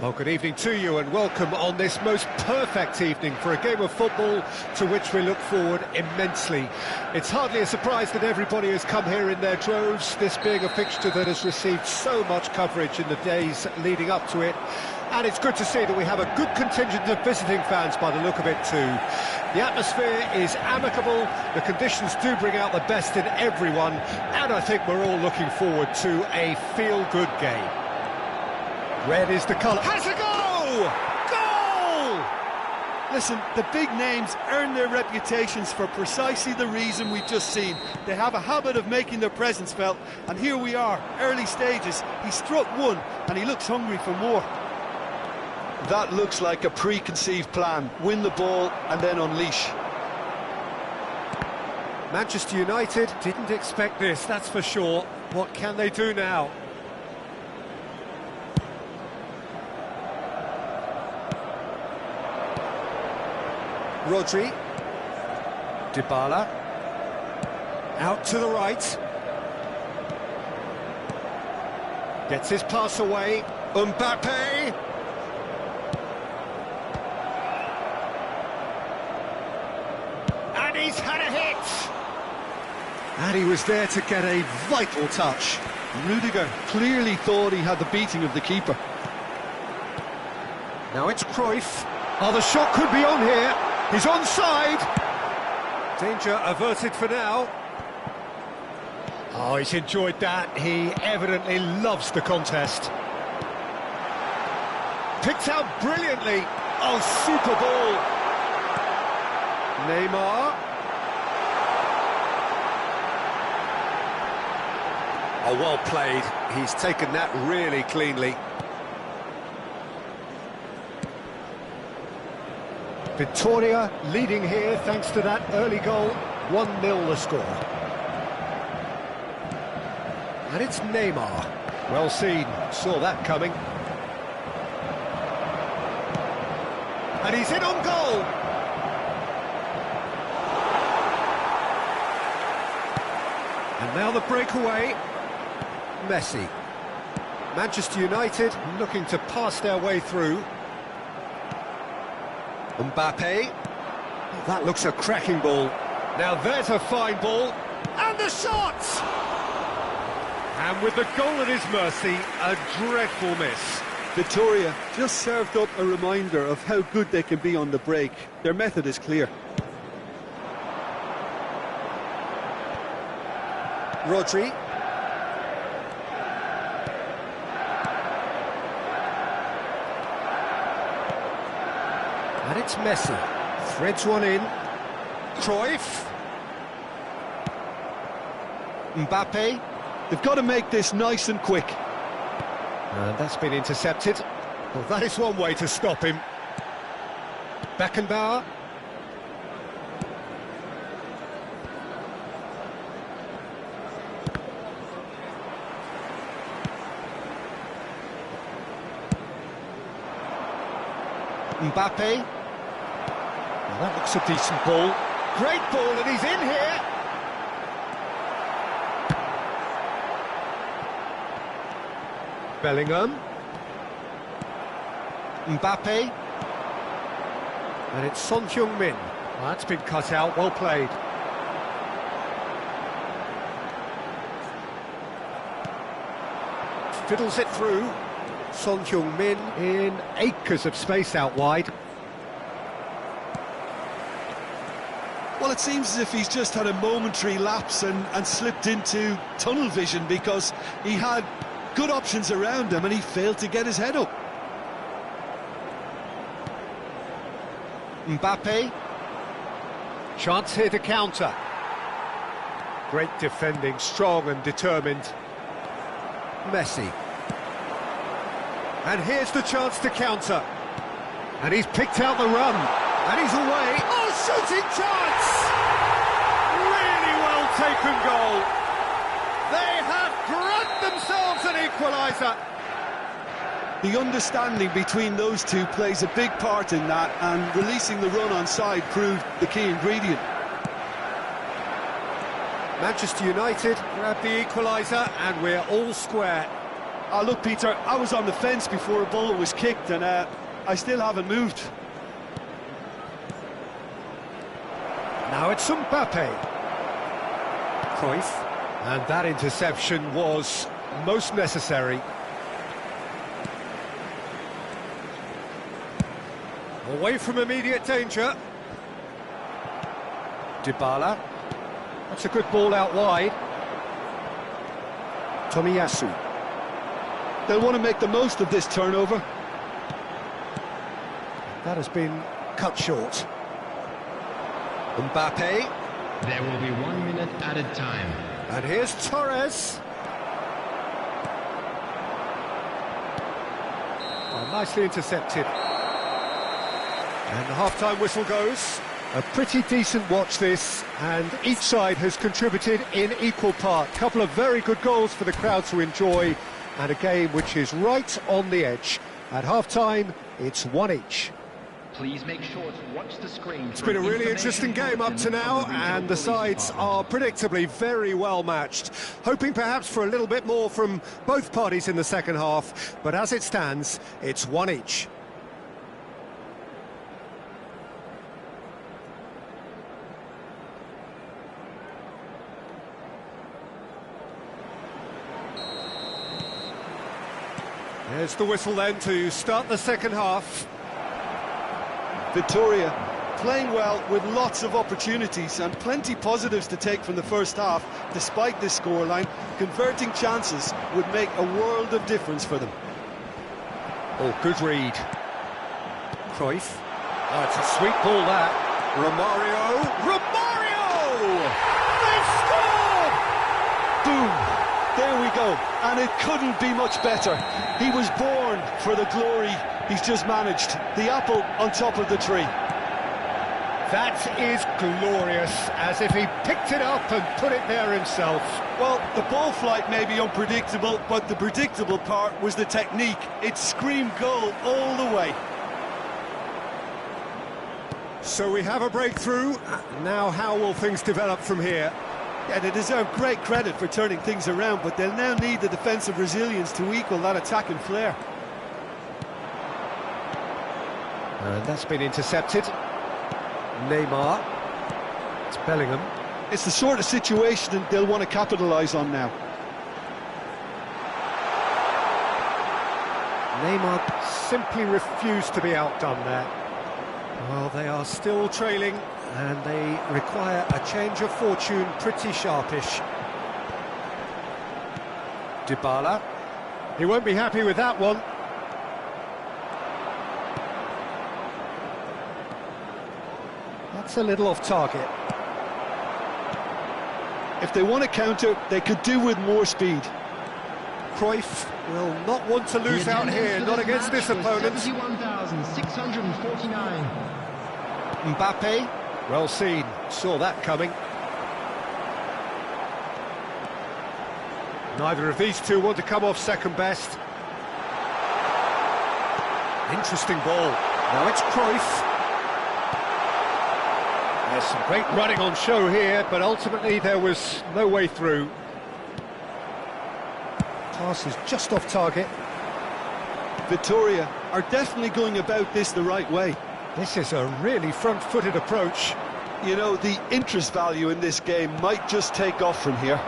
Well, good evening to you and welcome on this most perfect evening for a game of football to which we look forward immensely. It's hardly a surprise that everybody has come here in their droves, this being a fixture that has received so much coverage in the days leading up to it. And it's good to see that we have a good contingent of visiting fans by the look of it too. The atmosphere is amicable, the conditions do bring out the best in everyone, and I think we're all looking forward to a feel-good game. Red is the colour. Has a goal! Goal! Listen, the big names earn their reputations for precisely the reason we've just seen. They have a habit of making their presence felt, and here we are, early stages. He struck one, and he looks hungry for more. That looks like a preconceived plan. Win the ball and then unleash. Manchester United didn't expect this, that's for sure. What can they do now? Rodri, Dybala, out to the right, gets his pass away, Mbappe, and he's had a hit, and he was there to get a vital touch. Rudiger clearly thought he had the beating of the keeper. Now it's Cruyff, oh, the shot could be on here. He's onside. Danger averted for now. Oh, he's enjoyed that. He evidently loves the contest. Picked out brilliantly. Oh, super ball. Neymar. Oh, well played. He's taken that really cleanly. Victoria leading here thanks to that early goal, 1-0 the score. And it's Neymar. Well seen, saw that coming. And he's in on goal. And now the breakaway, Messi. Manchester United looking to pass their way through. Mbappe, oh, that looks a cracking ball. Now there's a fine ball, and the shot! And with the goal at his mercy, a dreadful miss. Victoria just served up a reminder of how good they can be on the break. Their method is clear. Rodri. And it's Messi, threads one in, Cruyff, Mbappe, they've got to make this nice and quick. And that's been intercepted. Well, that is one way to stop him. Beckenbauer. Mbappe. Well, that looks a decent ball. Great ball, and he's in here. Bellingham. Mbappe. And it's Son Heung-min. Well, that's been cut out, well played. Fiddles it through. Son Heung-min in acres of space out wide. Well, it seems as if he's just had a momentary lapse and slipped into tunnel vision, because he had good options around him and he failed to get his head up. Mbappe. Chance here to counter. Great defending, strong and determined. Messi. And here's the chance to counter. And he's picked out the run. And he's away. Oh, shooting chance! Really well well-taken goal. They have grabbed themselves an equaliser. The understanding between those two plays a big part in that, and releasing the run on side proved the key ingredient. Manchester United grab the equaliser, and we're all square. Oh, look, Peter, I was on the fence before a ball was kicked, and I still haven't moved. Now it's Mbappe. Cruyff. And that interception was most necessary. Away from immediate danger. Dybala. That's a good ball out wide. Tomiyasu. They'll want to make the most of this turnover. That has been cut short. Mbappe. There will be 1 minute added time. And here's Torres. Oh, nicely intercepted. And the half-time whistle goes. A pretty decent watch this, and each side has contributed in equal part. A couple of very good goals for the crowd to enjoy, and a game which is right on the edge. At half-time, it's 1 each. Please make sure to watch the screen. It's been a really interesting game up to now, and the sides are predictably very well matched. Hoping perhaps for a little bit more from both parties in the second half, but as it stands, it's 1 each. There's the whistle then to start the second half. Victoria playing well with lots of opportunities and plenty positives to take from the first half. Despite this scoreline, converting chances would make a world of difference for them. Oh, good read. Cruyff. Oh, it's a sweet ball, that. Romario. They've scored! Boom! There we go, and it couldn't be much better. He was born for the glory he's just managed. The apple on top of the tree. That is glorious, as if he picked it up and put it there himself. Well, the ball flight may be unpredictable, but the predictable part was the technique. It screamed goal all the way. So we have a breakthrough. Now how will things develop from here? Yeah, they deserve great credit for turning things around, but they'll now need the defensive resilience to equal that attacking flair. And that's been intercepted. Neymar. It's Bellingham. It's the sort of situation that they'll want to capitalise on now. Neymar simply refused to be outdone there. Well, they are still trailing, and they require a change of fortune pretty sharpish. Dybala. He won't be happy with that one. That's a little off target. If they want to counter, they could do with more speed. Cruyff will not want to lose out here, not against this opponent. 71,649. Mbappe, well seen, saw that coming. Neither of these two want to come off second best. Interesting ball. Now it's Cruyff. There's some great running on show here, but ultimately there was no way through. Pass is just off target. Victoria are definitely going about this the right way. This is a really front-footed approach. You know, the interest value in this game might just take off from here.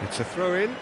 It's a throw-in.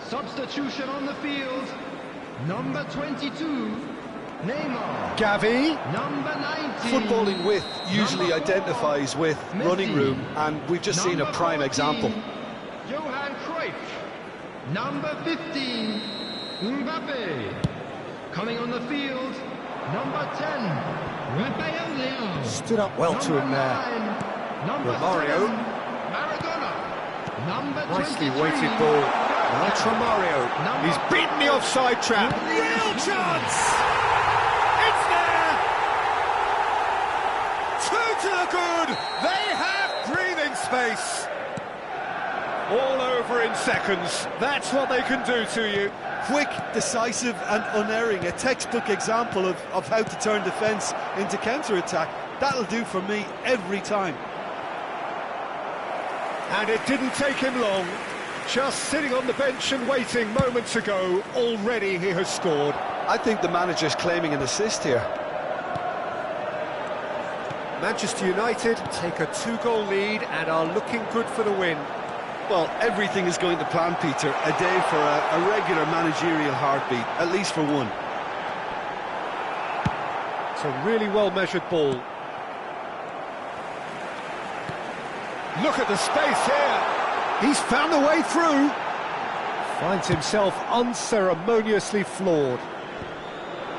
Substitution on the field. Number 22, Neymar. Gavi. Number 19. Footballing width usually Number 4, identifies with Messi. running room, and we've just seen a Number prime 14, example. Johan Cruyff. Number 15, Mbappe. Coming on the field, number 10, Raphael Leao. Stood up well to him there. 9, number Romario. 7, Maradona. Number Nicely 23, weighted ball. Now it's Romario. He's beaten the offside trap. Real chance! It's there! Two to the good! They have breathing space! All over in seconds. That's what they can do to you. Quick, decisive and unerring. A textbook example of how to turn defence into counter-attack. That'll do for me every time. And it didn't take him long. Just sitting on the bench and waiting moments ago, already he has scored. I think the manager's claiming an assist here. Manchester United take a 2-goal lead and are looking good for the win. Well, everything is going to plan, Peter. A day for a regular managerial heartbeat, at least for one. It's a really well-measured ball. Look at the space here. He's found a way through. Finds himself unceremoniously floored.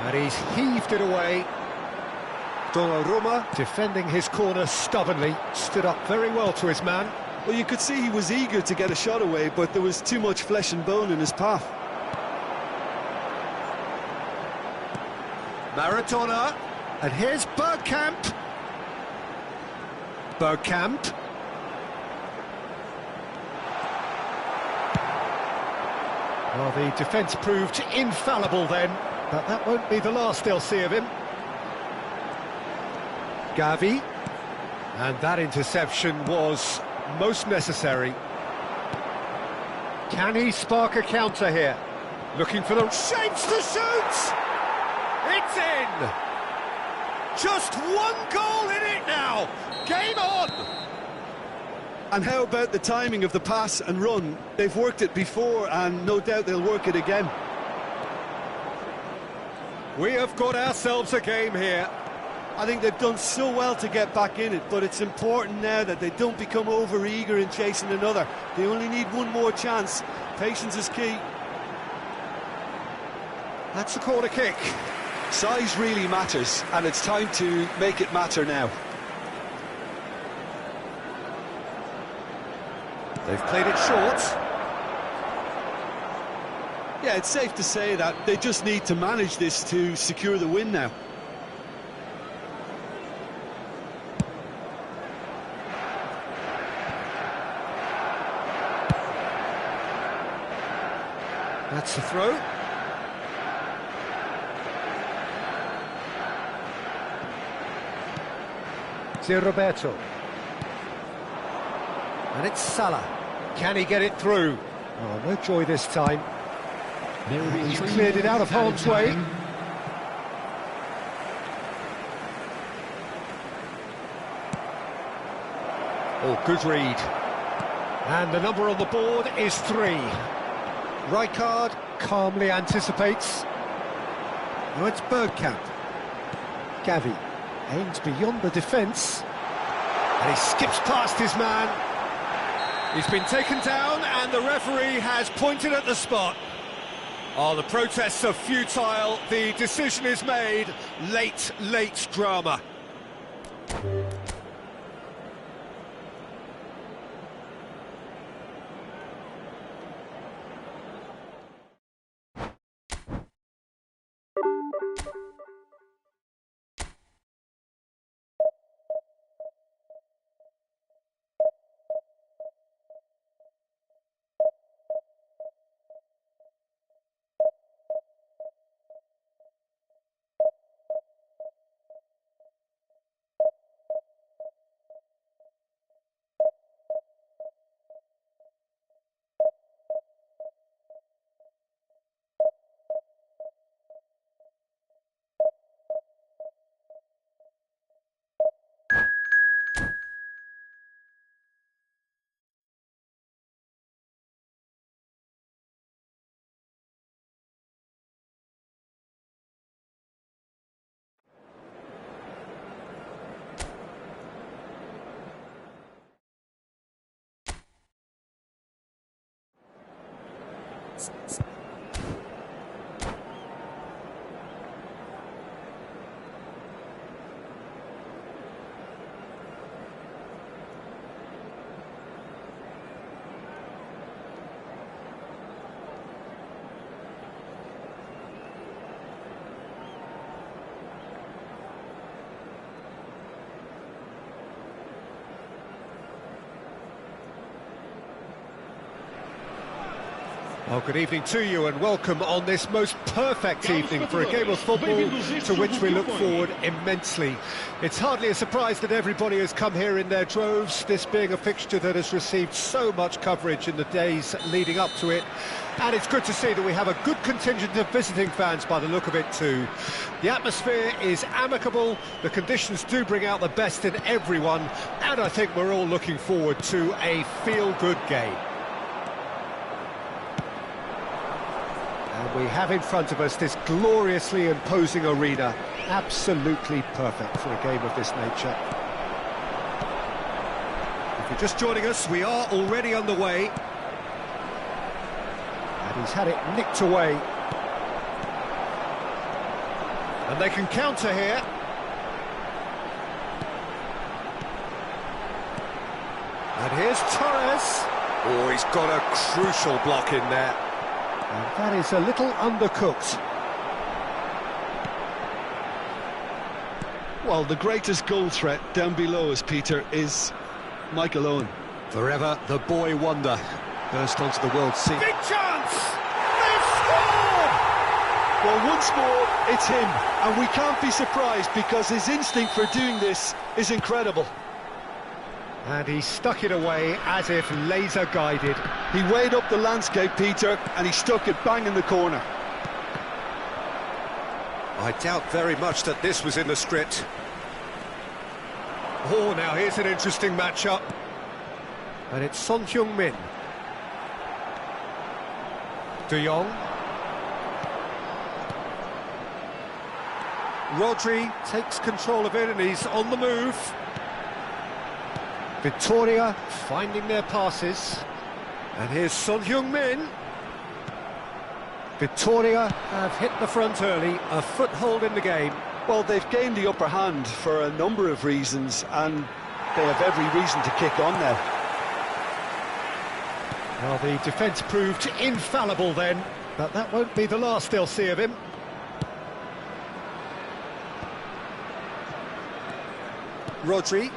And he's heaved it away. Donnarumma, defending his corner stubbornly, stood up very well to his man. Well, you could see he was eager to get a shot away, but there was too much flesh and bone in his path. Maradona. And here's Bergkamp. Bergkamp. Well, the defence proved infallible then, but that won't be the last they'll see of him. Gavi. And that interception was most necessary. Can he spark a counter here? Looking for the shapes to shoot! It's in! Just one goal in it now! Game on! And how about the timing of the pass and run? They've worked it before, and no doubt they'll work it again. We have got ourselves a game here. I think they've done so well to get back in it, but it's important now that they don't become over-eager in chasing another. They only need one more chance. Patience is key. That's a corner kick. Size really matters, and it's time to make it matter now. They've played it short. Yeah, it's safe to say that they just need to manage this to secure the win now. That's the throw. Roberto. And it's Salah. Can he get it through? Oh, no joy this time. He's cleared it out of harm's way. Oh, good read. And the number on the board is 3. Rijkaard calmly anticipates. Now it's Bergkamp. Gavi aims beyond the defence. And he skips past his man. He's been taken down and the referee has pointed at the spot. Oh, the protests are futile. The decision is made. Late drama. Well, good evening to you and welcome on this most perfect evening for a game of football to which we look forward immensely. It's hardly a surprise that everybody has come here in their droves, this being a fixture that has received so much coverage in the days leading up to it. And it's good to see that we have a good contingent of visiting fans by the look of it too. The atmosphere is amicable, the conditions do bring out the best in everyone, and I think we're all looking forward to a feel-good game. And we have in front of us this gloriously imposing arena, absolutely perfect for a game of this nature. If you're just joining us, we are already underway. And he's had it nicked away. And they can counter here. And here's Torres. Oh, he's got a crucial block in there. And that is a little undercooked. Well, the greatest goal threat down below us, Peter, is Michael Owen. Forever the boy wonder. Burst onto the world scene. Big chance! They've scored! Well, once more, it's him. And we can't be surprised because his instinct for doing this is incredible. And he stuck it away as if laser-guided. He weighed up the landscape, Peter, and he stuck it bang in the corner. I doubt very much that this was in the script. Oh, now here's an interesting matchup. And it's Son Heung-min. De Jong. Rodri takes control of it and he's on the move. Victoria finding their passes. And here's Son Heung-min. Victoria have hit the front early, a foothold in the game. Well, they've gained the upper hand for a number of reasons, and they have every reason to kick on now. Well, the defence proved infallible then, but that won't be the last they'll see of him. Rodri.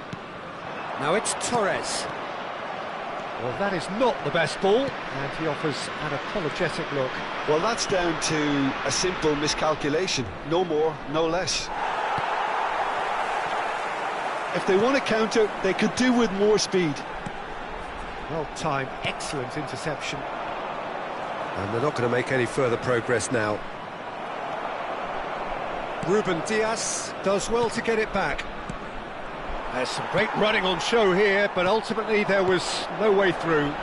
Now it's Torres. Well, that is not the best ball, and he offers an apologetic look. Well, that's down to a simple miscalculation. No more, no less. If they want to counter, they could do with more speed. Well timed, excellent interception. And they're not going to make any further progress now. Ruben Diaz does well to get it back. There's some great running on show here, but ultimately there was no way through.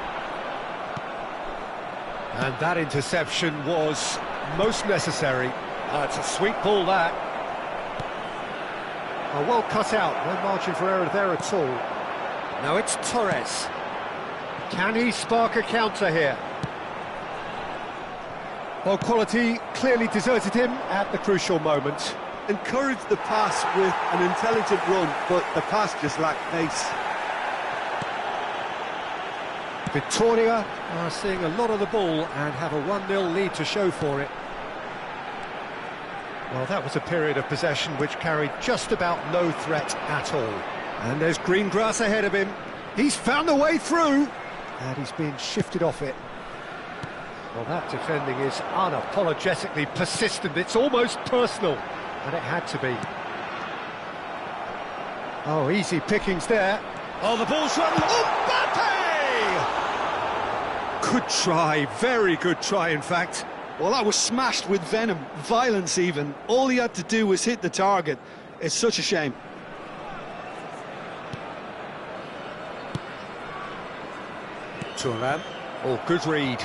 And that interception was most necessary. It's a sweet ball, that. Well cut out, no margin for error there at all. Now it's Torres. Can he spark a counter here? Well, quality clearly deserted him at the crucial moment. Encouraged the pass with an intelligent run, but the pass just lacked pace. Victoria are seeing a lot of the ball and have a 1-0 lead to show for it. Well, that was a period of possession which carried just about no threat at all. And there's green grass ahead of him. He's found a way through, and he's being shifted off it. Well, that defending is unapologetically persistent. It's almost personal. And it had to be. Oh, easy pickings there. Oh, the ball's run. Mbappe! Good try, very good try, in fact. Well, that was smashed with venom, violence even. All he had to do was hit the target. It's such a shame. Thuram. Oh, good read.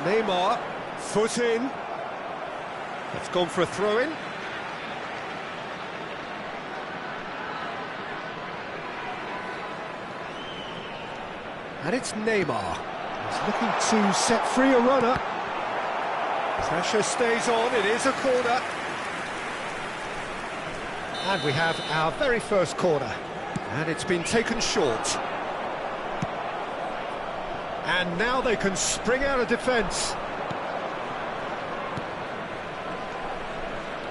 Neymar, foot in. It's gone for a throw-in. And it's Neymar. He's looking to set free a runner. Pressure stays on, it is a corner. And we have our very first corner. And it's been taken short. And now they can spring out of defence.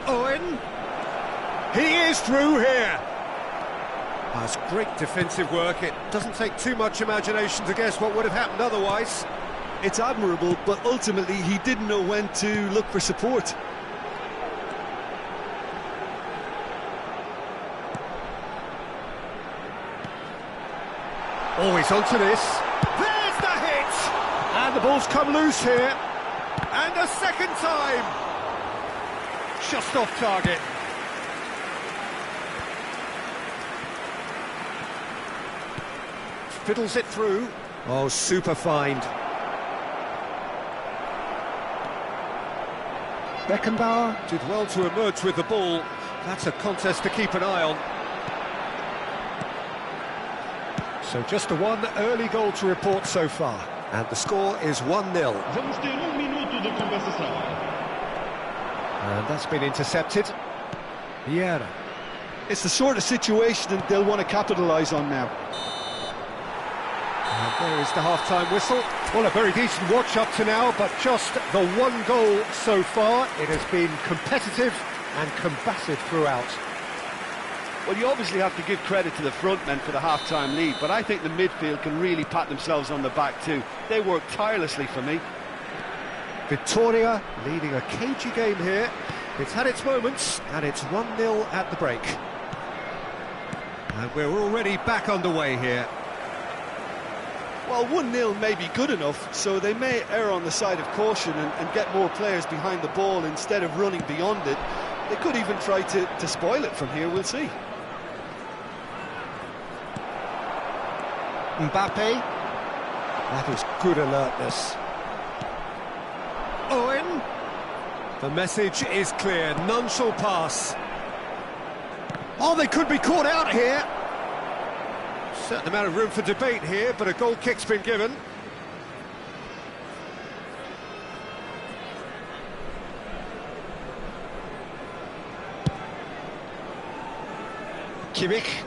Owen. He is through here. That's great defensive work. It doesn't take too much imagination to guess what would have happened otherwise. It's admirable, but ultimately he didn't know when to look for support. Oh, he's onto this. There's the hit! And the ball's come loose here. And a second time! Just off target. Fiddles it through. Oh, super find. Beckenbauer did well to emerge with the ball. That's a contest to keep an eye on. So just a one early goal to report so far. And the score is 1-0. Vamos ter minuto de compensação. And that's been intercepted. Vieira. It's the sort of situation they'll want to capitalise on now. And there is the half-time whistle. Well, a very decent watch up to now, but just the one goal so far. It has been competitive and combative throughout. Well, you obviously have to give credit to the front men for the half-time lead, but I think the midfield can really pat themselves on the back too. They work tirelessly for me. Victoria leading a cagey game here. It's had its moments, and it's 1-0 at the break. And we're already back underway here. Well, 1-0 may be good enough, so they may err on the side of caution and get more players behind the ball instead of running beyond it. They could even try to spoil it from here, we'll see. Mbappe. That is good alertness. Owen. The message is clear. None shall pass. Oh, they could be caught out here. Certain amount of room for debate here, but a goal kick's been given. Kimmich.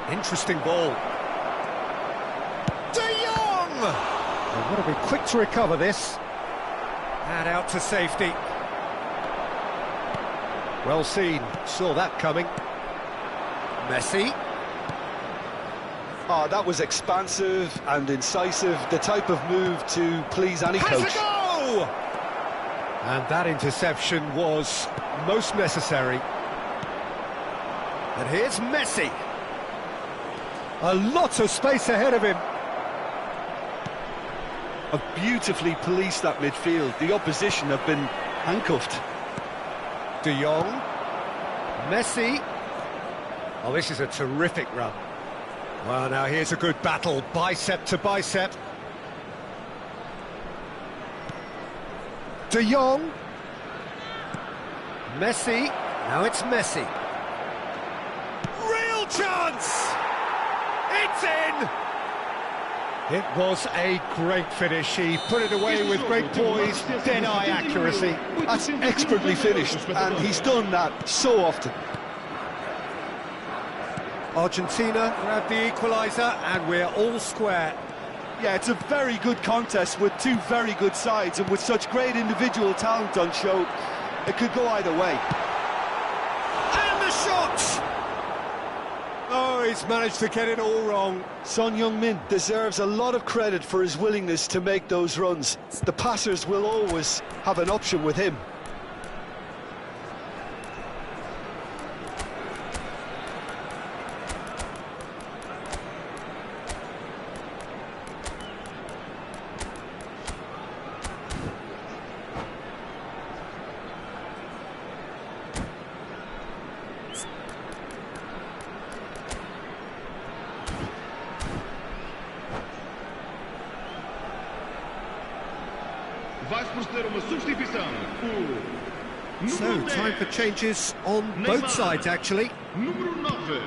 Interesting ball. De Jong! They've got to be quick to recover this. And out to safety. Well seen, saw that coming. Messi. Oh, that was expansive and incisive, the type of move to please any coach. Has a go! And that interception was most necessary. And here's Messi. A lot of space ahead of him. Have beautifully policed that midfield. The opposition have been handcuffed. De Jong. Messi. Oh, this is a terrific run. Well, now here's a good battle, bicep to bicep. De Jong. Messi. Now it's Messi. Real chance! It's in! It was a great finish. He put it away with great poise, dead-eye accuracy. That's expertly finished, and he's done that so often. Argentina grabbed the equaliser, and we're all square. Yeah, it's a very good contest with two very good sides, and with such great individual talent on show, it could go either way. And the shot! Oh, he's managed to get it all wrong. Son Heung-min deserves a lot of credit for his willingness to make those runs. The passers will always have an option with him. Vai proceder uma substituição. So, time for changes on both sides, actually. Número 9.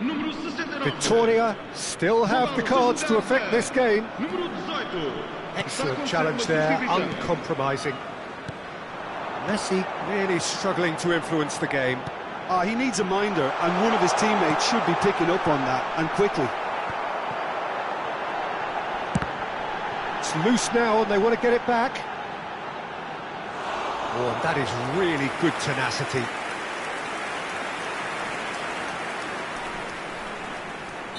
Número 69. Victoria still have the cards to affect this game. Número 18. Excellent challenge there, uncompromising. Messi really struggling to influence the game. He needs a minder, and one of his teammates should be picking up on that, and quickly. It's loose now, and they want to get it back. Oh, and that is really good tenacity.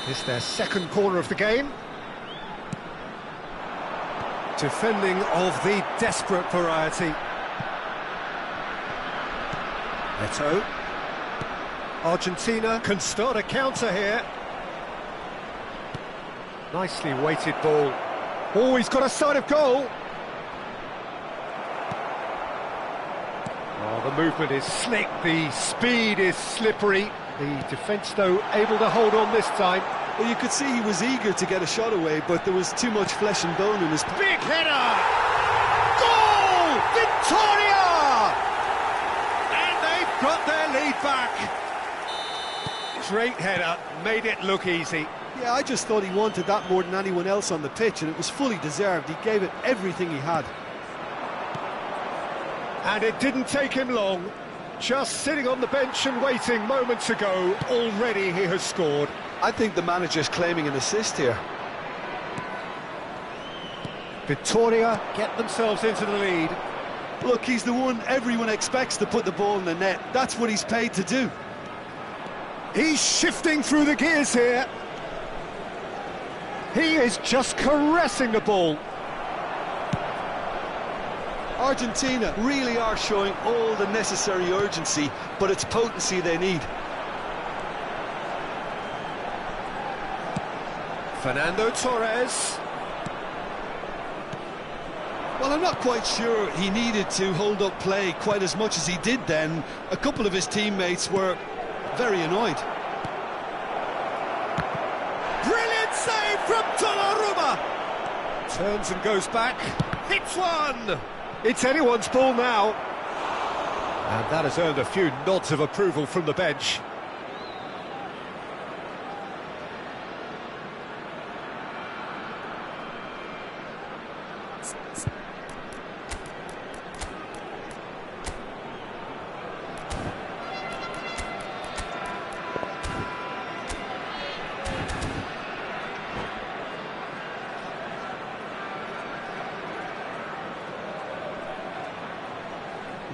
It's their second corner of the game. Defending of the desperate variety. Neto. Argentina can start a counter here. Nicely weighted ball. Oh, he's got a sight of goal. Oh, the movement is slick, the speed is slippery. The defence, though, able to hold on this time. Well, you could see he was eager to get a shot away, but there was too much flesh and bone in his... Big header! Goal! Victoria! And they've got their lead back. Great header, made it look easy. Yeah, I just thought he wanted that more than anyone else on the pitch, and it was fully deserved. He gave it everything he had. And it didn't take him long. Just sitting on the bench and waiting moments ago, already he has scored. I think the manager's claiming an assist here. Victoria get themselves into the lead. Look, he's the one everyone expects to put the ball in the net. That's what he's paid to do. He's shifting through the gears here. He is just caressing the ball. Argentina really are showing all the necessary urgency, but it's potency they need. Fernando Torres. Well, I'm not quite sure he needed to hold up play quite as much as he did then. A couple of his teammates were very annoyed. Brilliant save from Donnarumma. Turns and goes back. Hits one. It's anyone's ball now. And that has earned a few nods of approval from the bench.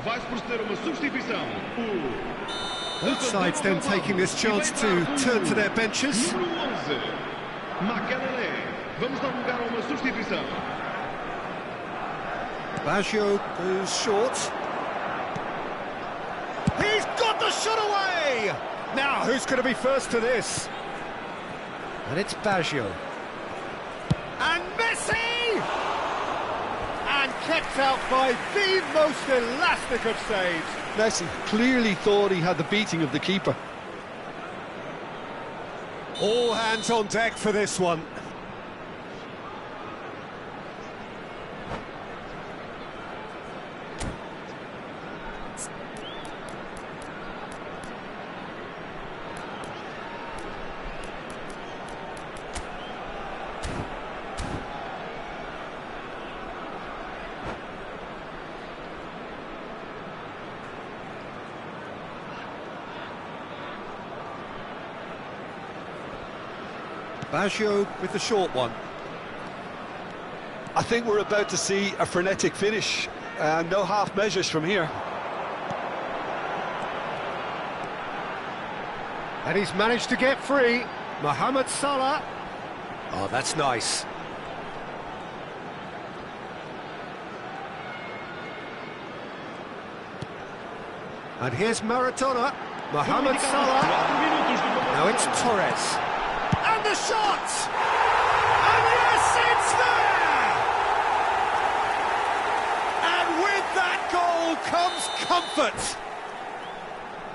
Vai-se proceder uma substituição. Both sides then taking this chance to turn to their benches. Número 11. RK11. Vamos dar lugar a uma substituição. Baggio goes short. He's got the shot away! Now, who's going to be first to this? And it's Baggio. And Messi! And kept out by the most elastic of saves. Messi clearly thought he had the beating of the keeper. All hands on deck for this one. Baggio with the short one. I think we're about to see a frenetic finish. No half measures from here. And he's managed to get free. Mohamed Salah. Oh, that's nice. And here's Maradona. Mohamed Salah. Now it's Torres. And the shot! And yes, it's there! And with that goal comes comfort.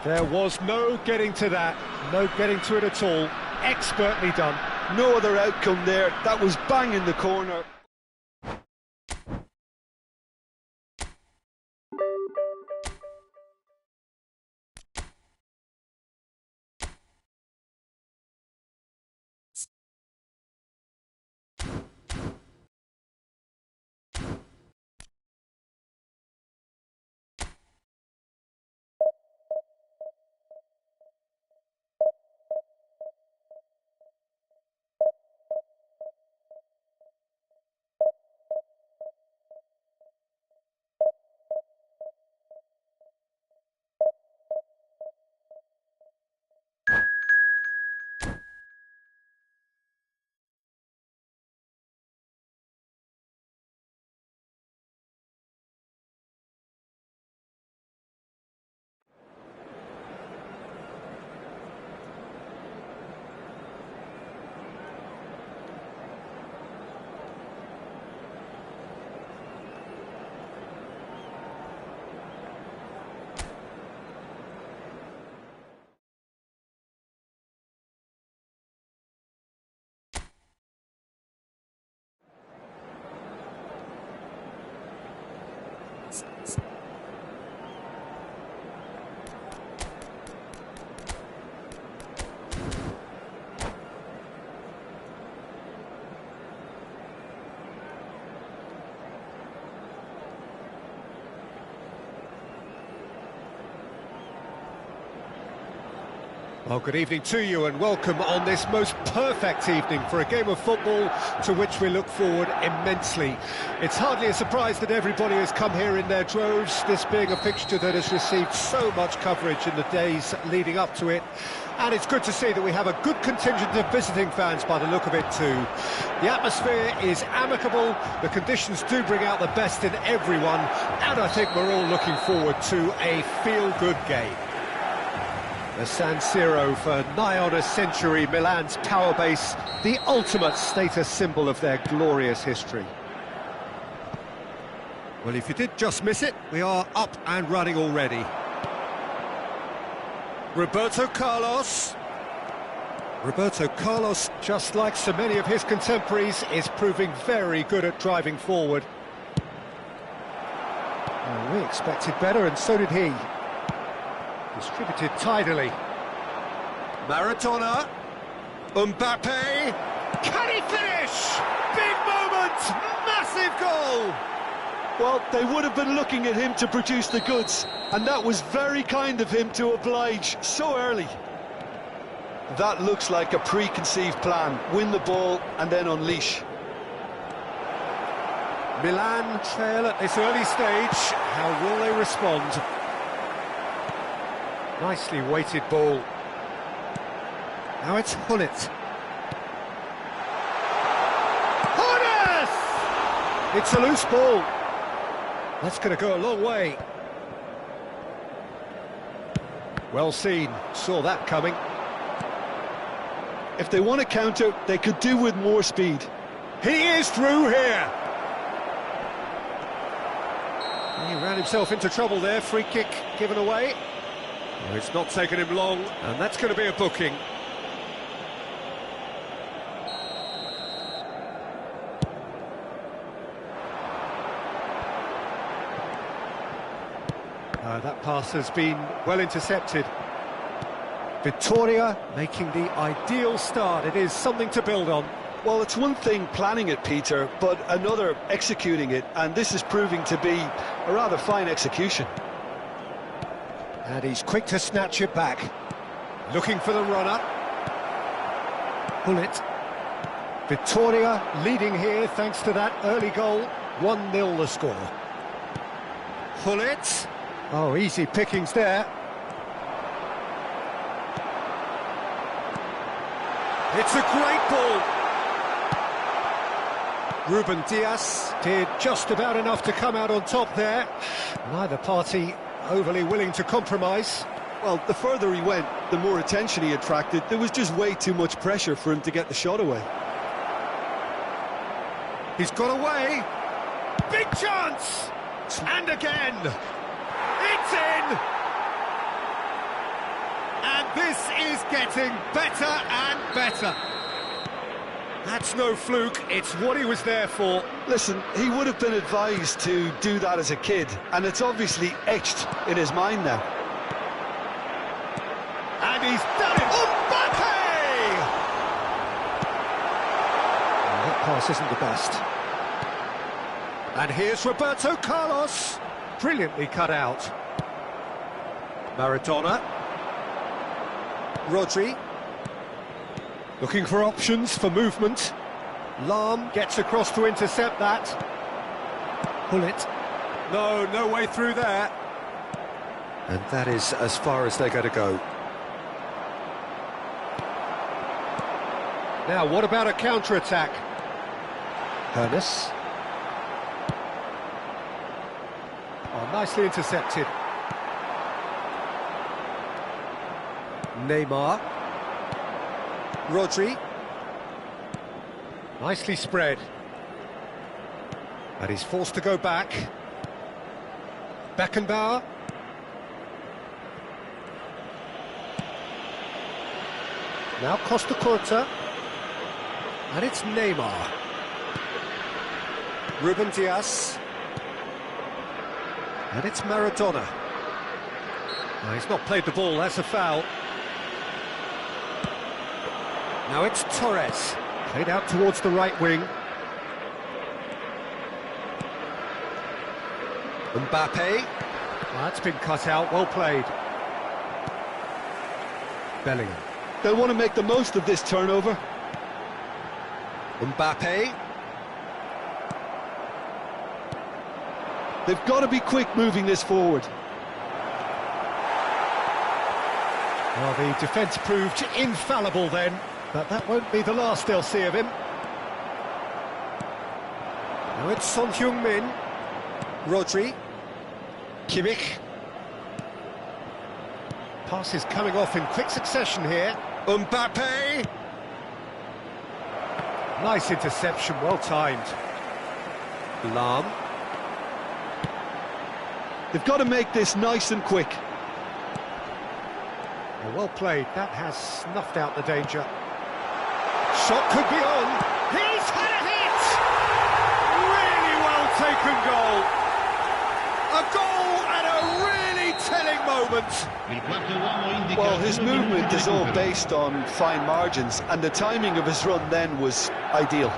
There was no getting to that, no getting to it at all. Expertly done. No other outcome there. That was bang in the corner. Well, good evening to you and welcome on this most perfect evening for a game of football to which we look forward immensely. It's hardly a surprise that everybody has come here in their droves, this being a fixture that has received so much coverage in the days leading up to it. And it's good to see that we have a good contingent of visiting fans by the look of it too. The atmosphere is amicable, the conditions do bring out the best in everyone, and I think we're all looking forward to a feel-good game. The San Siro for nigh on a century, Milan's power base, the ultimate status symbol of their glorious history. Well, if you did just miss it, we are up and running already. Roberto Carlos. Roberto Carlos, just like so many of his contemporaries, is proving very good at driving forward. Well, we expected better, and so did he. Distributed tidily. Maradona. Mbappe. Can he finish? Big moment! Massive goal! Well, they would have been looking at him to produce the goods, and that was very kind of him to oblige so early. That looks like a preconceived plan. Win the ball and then unleash. Milan trail at this early stage. How will they respond? Nicely weighted ball. Now it's Hullet. Hullet! It's a loose ball. That's going to go a long way. Well seen. Saw that coming. If they want to counter, they could do with more speed. He is through here. He ran himself into trouble there. Free kick given away. Well, it's not taken him long, and that's going to be a booking. That pass has been well intercepted. Vittoria making the ideal start. It is something to build on. Well, it's one thing planning it, Peter, but another executing it, and this is proving to be a rather fine execution. And he's quick to snatch it back. Looking for the runner. Hullet. Vittoria leading here thanks to that early goal. 1-0 the score. Hullet. Oh, easy pickings there. It's a great ball. Ruben Dias did just about enough to come out on top there. Neither party overly willing to compromise. Well, the further he went, the more attention he attracted. There was just way too much pressure for him to get the shot away. He's got away. Big chance! And again! It's in! And this is getting better and better. That's no fluke, it's what he was there for. Listen, he would have been advised to do that as a kid, and it's obviously etched in his mind now. And he's done it! Mbappe! That pass isn't the best. And here's Roberto Carlos. Brilliantly cut out. Maradona. Rodri. Looking for options for movement. Lahm gets across to intercept that. Hullet. No way through there. And that is as far as they're going to go. Now, what about a counter-attack? Hernes. Oh, nicely intercepted. Neymar. Rodri. Nicely spread. And he's forced to go back. Beckenbauer. Now Costa Curta. And it's Neymar. Ruben Dias. And it's Maradona. Oh, he's not played the ball, that's a foul. Now it's Torres. Played out towards the right wing. Mbappe. Well, that's been cut out, well played. Bellingham. They'll want to make the most of this turnover. Mbappe. They've got to be quick moving this forward. Well, the defence proved infallible then, but that won't be the last they'll see of him. Now it's Son Heung-min, Rodri, Kimmich. Passes coming off in quick succession here. Mbappe! Nice interception, well timed. Lahm. They've got to make this nice and quick. Well played, that has snuffed out the danger. Shot could be on. He's had a hit! Really well taken goal. A goal at a really telling moment. Well, his movement is all based on fine margins, and the timing of his run then was ideal.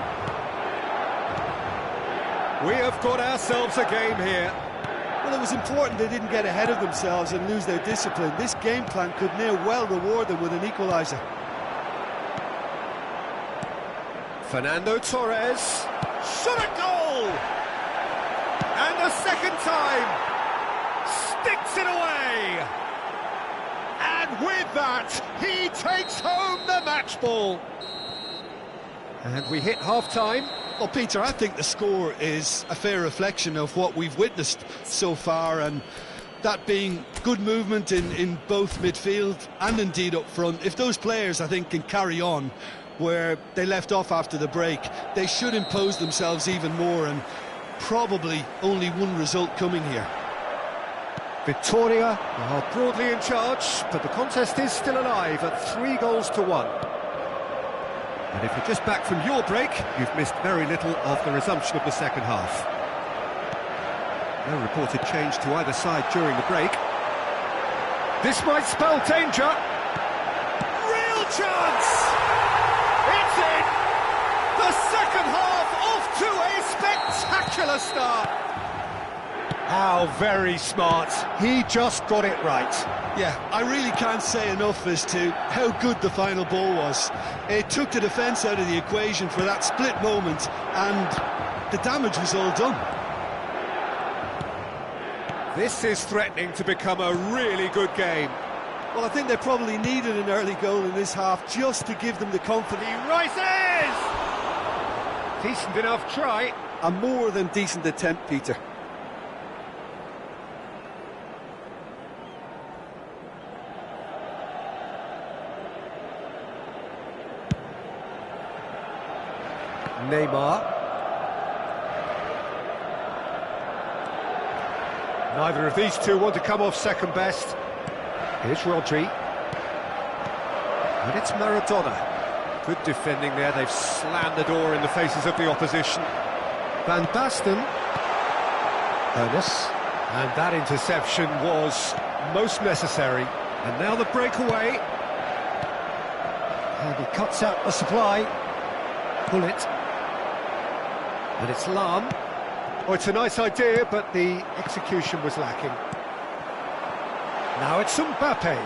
We have got ourselves a game here. Well, it was important they didn't get ahead of themselves and lose their discipline. This game plan could near well reward them with an equaliser. Fernando Torres. Shot a goal! And a second time. Sticks it away. And with that, he takes home the match ball. And we hit half-time. Well, Peter, I think the score is a fair reflection of what we've witnessed so far, and that being good movement in both midfield and indeed up front. If those players, I think, can carry on where they left off after the break, they should impose themselves even more, and probably only one result coming here. Victoria are broadly in charge, but the contest is still alive at 3-1. And if you're just back from your break, you've missed very little of the resumption of the second half. No reported change to either side during the break. This might spell danger. Real chance! It's in! The second half off to a spectacular start. How very smart. He just got it right. Yeah, I really can't say enough as to how good the final ball was. It took the defence out of the equation for that split moment, and the damage was all done. This is threatening to become a really good game. Well, I think they probably needed an early goal in this half just to give them the confidence. He rises! Decent enough try. A more than decent attempt, Peter. Neymar. Neither of these two want to come off second best. Here's Rodri. And it's Maradona. Good defending there, they've slammed the door in the faces of the opposition. Van Basten. Ernest. And that interception was most necessary. And now the breakaway. And he cuts out the supply. Pull it. And it's Lahm. Oh, it's a nice idea, but the execution was lacking. Now it's Mbappe.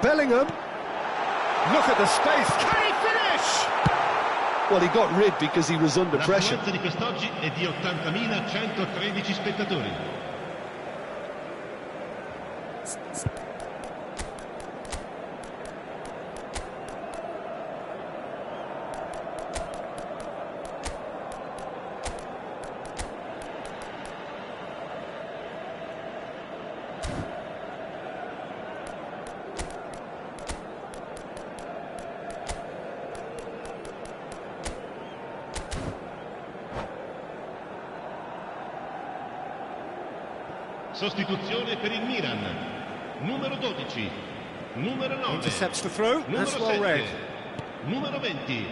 Bellingham. Look at the space. Can he finish? Well, he got rid because he was under pressure. L'affluenza di quest'oggi è di 80.113 spettatori. Sostituzione per il Milan. Numero 12. Numero 9. Intercepts the throw. That's Numero well 7. read. Numero 20.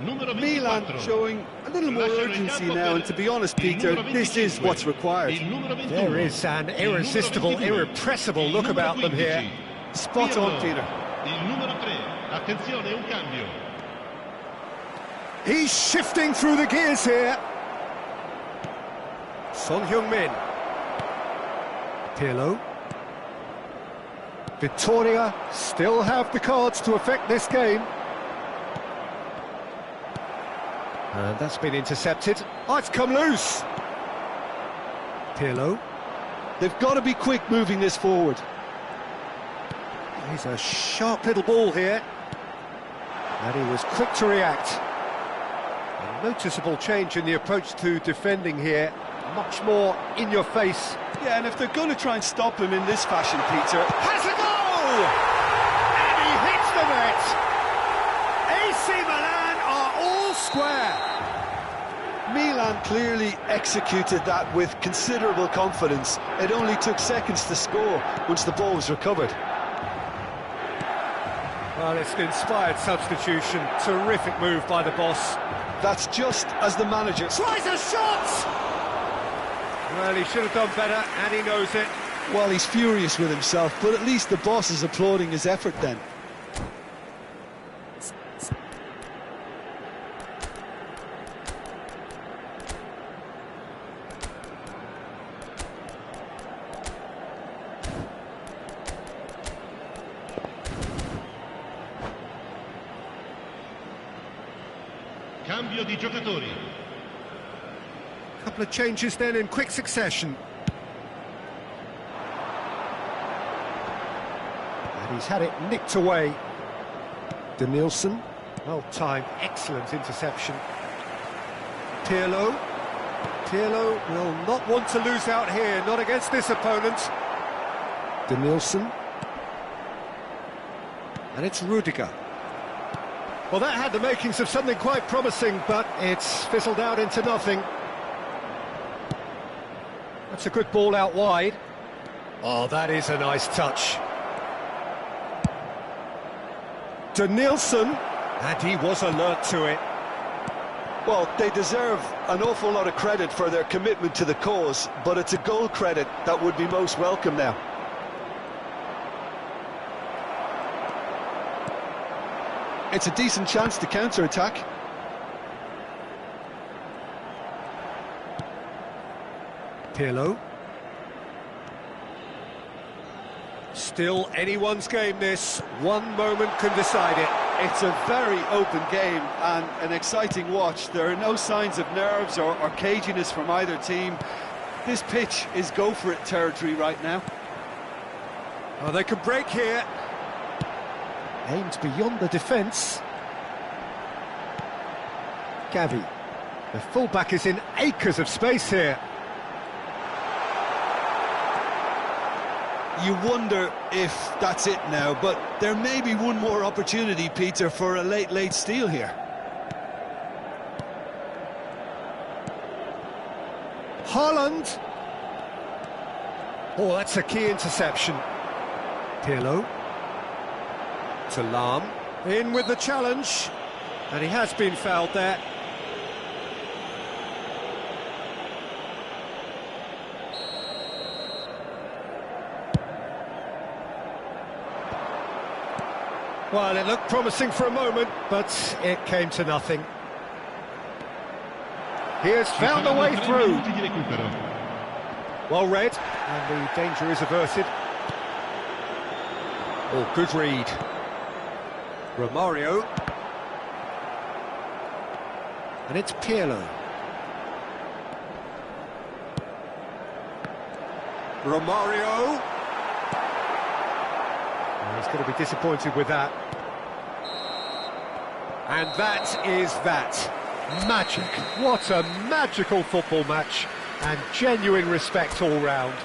Numero 24. Milan showing a little more urgency now, and to be honest, Peter, this is what's required. There is an irresistible, irrepressible look about them here. Spot on, Peter. Il numero 3. Attenzione, un cambio. He's shifting through the gears here. Son Heung-min. Pirlo. Victoria still have the cards to affect this game. And that's been intercepted. Oh, it's come loose. Pirlo. They've got to be quick moving this forward. He's a sharp little ball here. And he was quick to react. A noticeable change in the approach to defending here. Much more in your face. Yeah, and if they're going to try and stop him in this fashion, Peter... Has a goal! And he hits the net! AC Milan are all square. Milan clearly executed that with considerable confidence. It only took seconds to score once the ball was recovered. Well, it's an inspired substitution. Terrific move by the boss. That's just as the manager... Tries a shot! Well, he should have done better, and he knows it. Well, he's furious with himself, but at least the boss is applauding his effort then. Cambio di giocatori. Couple of changes then in quick succession. And he's had it nicked away. Danielson, well timed, excellent interception. Pirlo. Pirlo will not want to lose out here, not against this opponent. Danielson. And it's Rudiger. Well, that had the makings of something quite promising, but it's fizzled out into nothing. That's a good ball out wide. Oh, that is a nice touch. Danielson, and he was alert to it. Well, they deserve an awful lot of credit for their commitment to the cause, but it's a goal credit that would be most welcome now. It's a decent chance to counter-attack. Pirlo. Still anyone's game this. One moment can decide it. It's a very open game and an exciting watch. There are no signs of nerves or caginess from either team. This pitch is go-for-it territory right now. Oh, they can break here. Aimed beyond the defence. Gavi. The fullback is in acres of space here. You wonder if that's it now, but there may be one more opportunity, Peter, for a late steal here. Haaland. Oh, that's a key interception. Pirlo. To Lahm. In with the challenge. And he has been fouled there. Well, it looked promising for a moment, but it came to nothing. He has found a way through. Well read, and the danger is averted. Oh, good read. Romario. And it's Pirlo. Romario. He's going to be disappointed with that. And that is that. Magic. What a magical football match. And genuine respect all round.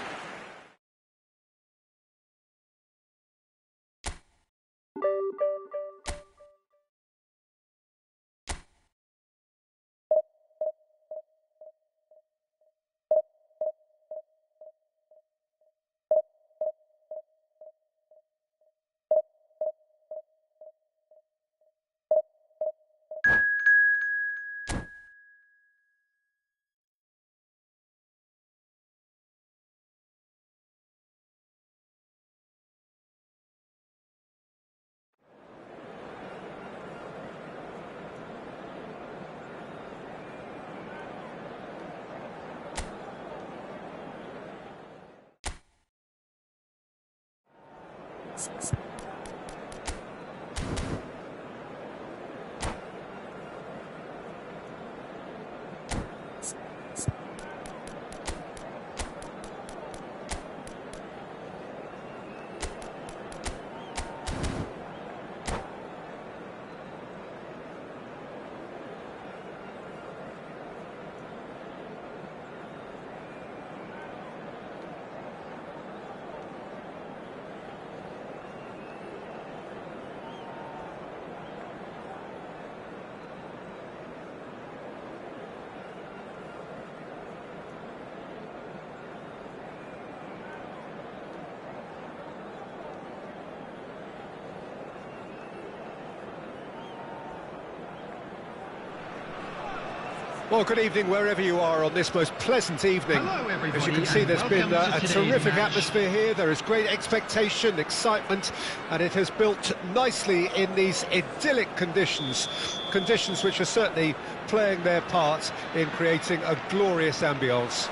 Well, good evening wherever you are on this most pleasant evening. Hello, everybody, as you can see, there's and been welcome a to terrific today's match. atmosphere here. There is great expectation, excitement, and it has built nicely in these idyllic conditions. Conditions which are certainly playing their part in creating a glorious ambience.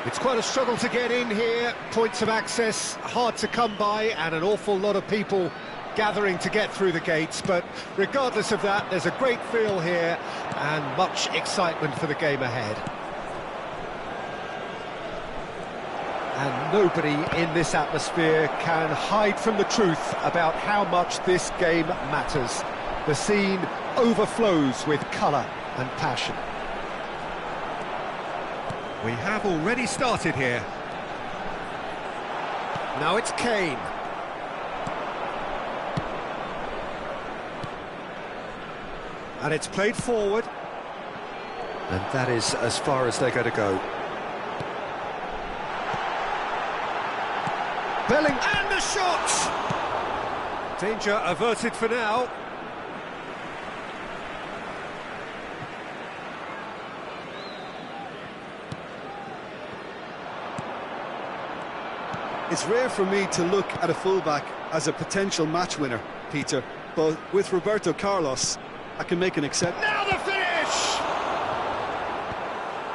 It's quite a struggle to get in here, points of access hard to come by, and an awful lot of people gathering to get through the gates, but regardless of that, there's a great feel here and much excitement for the game ahead. And nobody in this atmosphere can hide from the truth about how much this game matters. The scene overflows with colour and passion. We have already started here. Now it's Kane. And it's played forward. And that is as far as they're going to go. Belling and the shot! Danger averted for now. It's rare for me to look at a fullback as a potential match winner, Peter, but with Roberto Carlos, I can make an exception. Now the finish!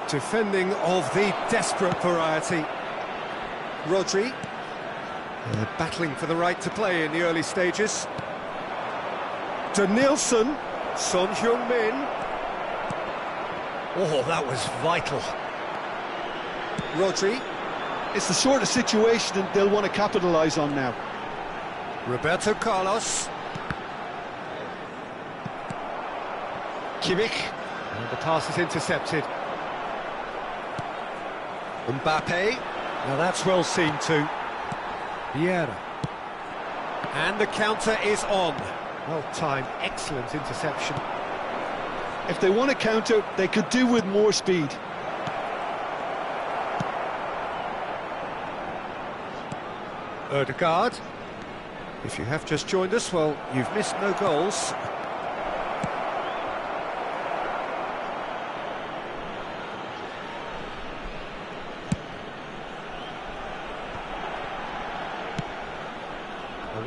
Defending of the desperate variety. Rodri. Battling for the right to play in the early stages. Denilson. Son Heung-min. Oh, that was vital. Rodri. It's the sort of situation they'll want to capitalise on now. Roberto Carlos. Kimmich, and the pass is intercepted. Mbappe, now that's well seen too. Vieira, and the counter is on. Well timed, excellent interception. If they want to counter, they could do with more speed. Ødegaard. If you have just joined us, well, you've missed no goals.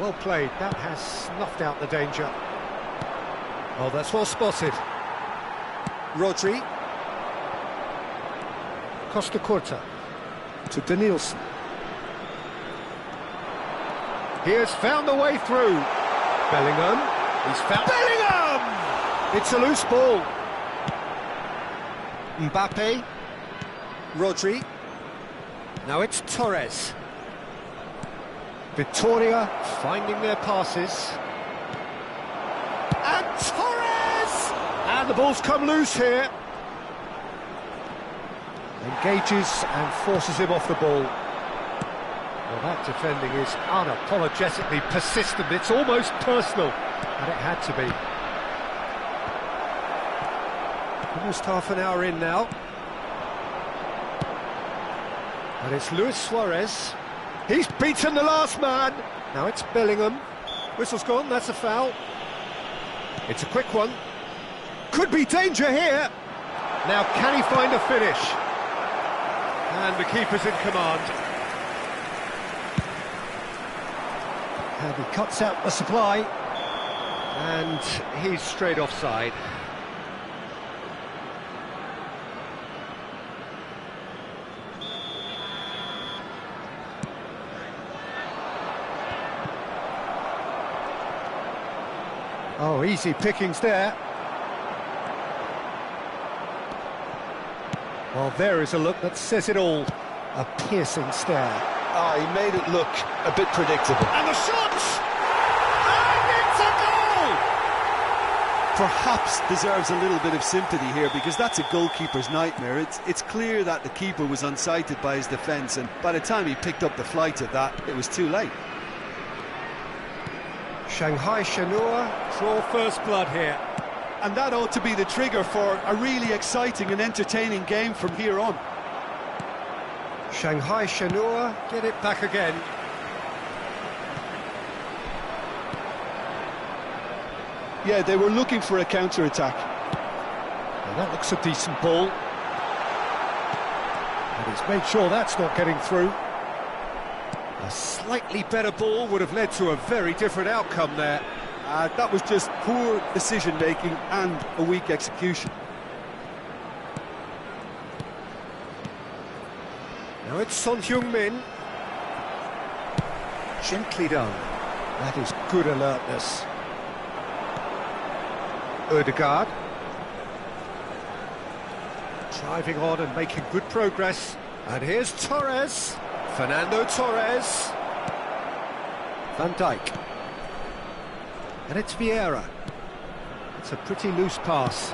Well played, that has snuffed out the danger. Oh, that's well spotted. Rodri. Costa Curta to Denilson. He has found the way through. Bellingham. He's found... Bellingham! It's a loose ball. Mbappe. Rodri. Now it's Torres. Victoria finding their passes. And Torres! And the ball's come loose here. Engages and forces him off the ball. Well, that defending is unapologetically persistent. It's almost personal, and it had to be. Almost half an hour in now. And it's Luis Suarez. He's beaten the last man. Now it's Bellingham. Whistle's gone, that's a foul. It's a quick one. Could be danger here. Now can he find a finish? And the keeper's in command. And he cuts out the supply. And he's straight offside. Oh, easy pickings there. Well, there is a look that says it all. A piercing stare. Oh, he made it look a bit predictable. And the shot! And it's a goal! Perhaps deserves a little bit of sympathy here, because that's a goalkeeper's nightmare. It's clear that the keeper was unsighted by his defence, and by the time he picked up the flight of that, it was too late. Shanghai Shenhua draw first blood here. And that ought to be the trigger for a really exciting and entertaining game from here on. Shanghai Shenhua get it back again. Yeah, they were looking for a counter-attack. And that looks a decent ball. And he's made sure that's not getting through. A slightly better ball would have led to a very different outcome there. That was just poor decision-making and a weak execution. Now it's Son Heung-min. Gently done. That is good alertness. Ødegaard. Driving on and making good progress. And here's Torres. Fernando Torres. Van Dijk. And it's Vieira. It's a pretty loose pass.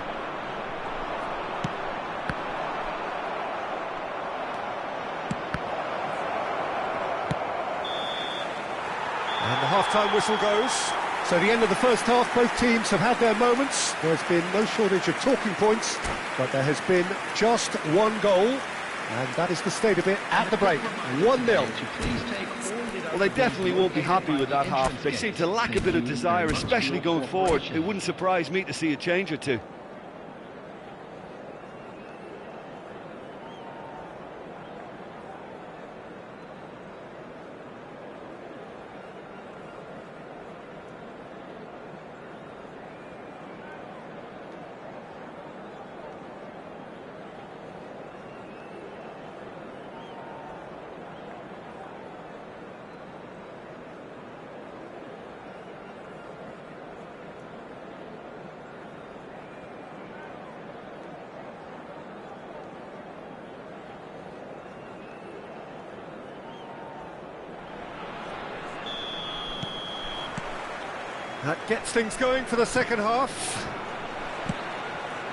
And the half-time whistle goes. So the end of the first half, both teams have had their moments. There's been no shortage of talking points, but there has been just one goal, and that is the state of it at the break. 1-0. Well, they definitely won't be happy with that half. They seem to lack a bit of desire, especially going forward. It wouldn't surprise me to see a change or two. That gets things going for the second half.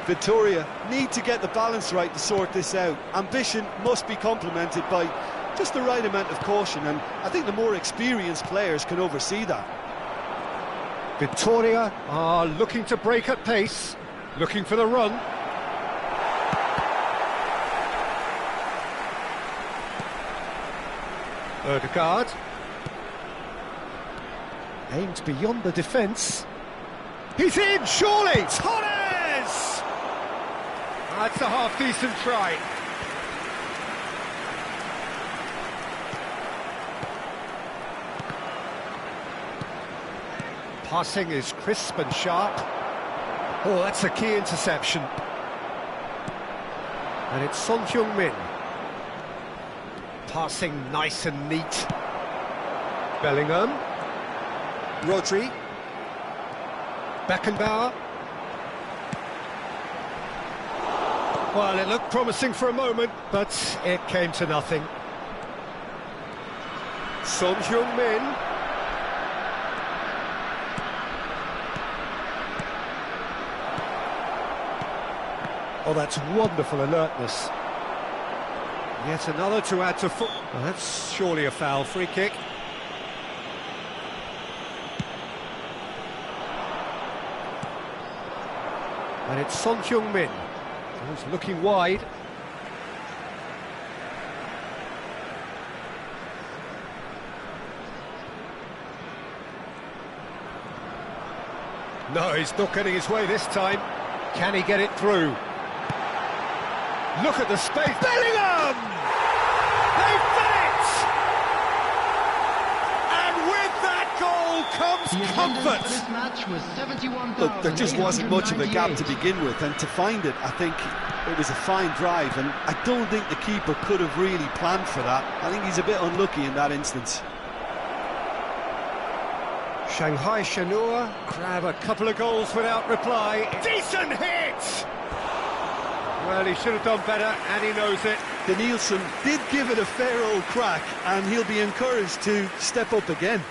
Victoria need to get the balance right to sort this out. Ambition must be complemented by just the right amount of caution, and I think the more experienced players can oversee that. Victoria are looking to break at pace, looking for the run. Ødegaard. Aimed beyond the defence. He's in, surely! Torres! That's a half-decent try. Passing is crisp and sharp. Oh, that's a key interception. And it's Son Heung-min. Passing nice and neat. Bellingham. Rodri. Beckenbauer. Well, it looked promising for a moment, but it came to nothing. Son Heung-min. Oh, that's wonderful alertness. Yet another to add to foot. Well, that's surely a foul. Free kick. And it's Son Heung-min, who's looking wide. No, he's not getting his way this time. Can he get it through? Look at the space. Bellingham! They've done it! And with that goal comes comfort. This match was 71,000. Look, there just wasn't much of a gap to begin with, and to find it, I think it was a fine drive, and I don't think the keeper could have really planned for that. I think he's a bit unlucky in that instance. Shanghai Shenhua grab a couple of goals without reply. Decent hit! Well, he should have done better, and he knows it. Danielson did give it a fair old crack, and he'll be encouraged to step up again.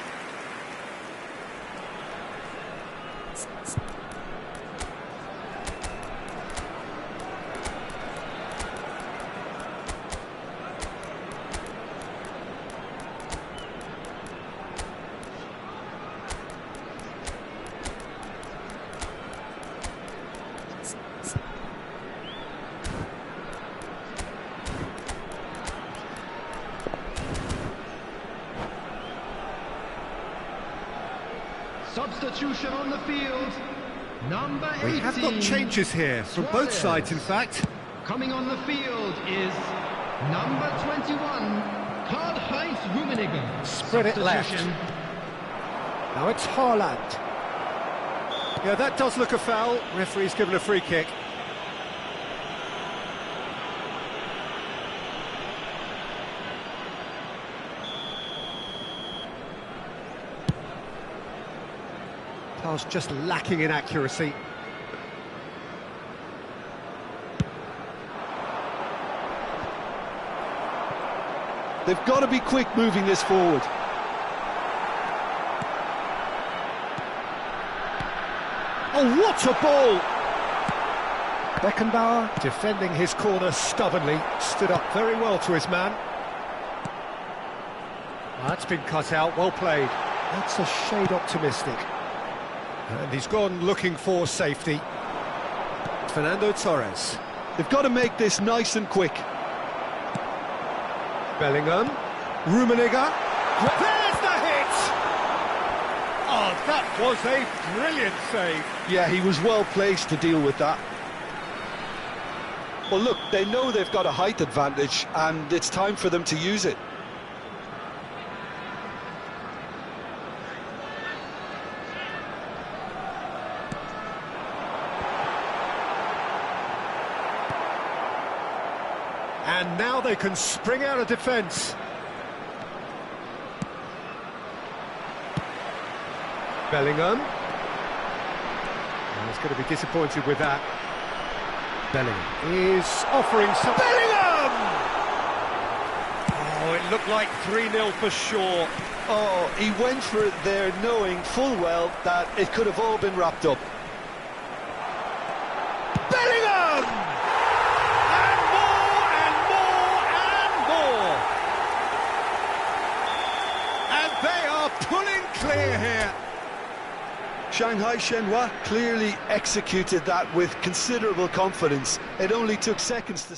Substitution on the field, number 18. We have got changes here, from both sides in fact. Coming on the field is number 21, Karl-Heinz Rummenigge. Spread it left. Now it's Haaland. Yeah, that does look a foul. Referee's given a free kick. Pass just lacking in accuracy. They've got to be quick moving this forward. Oh, what a ball! Beckenbauer defending his corner stubbornly, stood up very well to his man. That's been cut out, well played. That's a shade optimistic. And he's gone looking for safety. Fernando Torres. They've got to make this nice and quick. Bellingham. Rummenigge. There's the hit! Oh, that was a brilliant save. Yeah, he was well placed to deal with that. Well, look, they know they've got a height advantage, and it's time for them to use it. And now they can spring out of defence. Bellingham. Oh, he's going to be disappointed with that. Bellingham is offering some... Bellingham! Oh, it looked like 3-0 for sure. Oh, he went for it there knowing full well that it could have all been wrapped up. Bellingham! And more, and more, and more! And they are pulling clear here. Shanghai Shenhua clearly executed that with considerable confidence. It only took seconds to...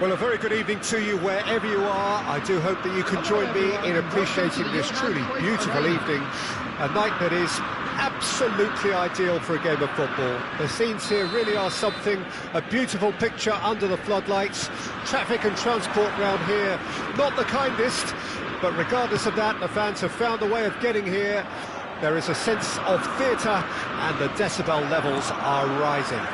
Well, a very good evening to you wherever you are. I do hope that you can join me in appreciating this truly beautiful evening, a night that is absolutely ideal for a game of football. The scenes here really are something, a beautiful picture under the floodlights. Traffic and transport round here, not the kindest, but regardless of that, the fans have found a way of getting here. There is a sense of theatre, and the decibel levels are rising.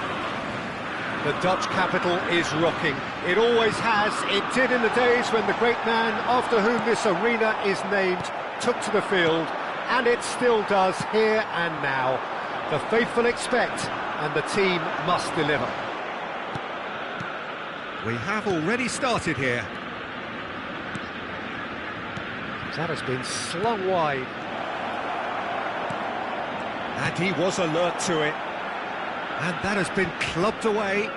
The Dutch capital is rocking. It always has. It did in the days when the great man after whom this arena is named took to the field, and it still does here and now. The faithful expect, and the team must deliver. We have already started here. That has been slung wide. And he was alert to it. And that has been clubbed away.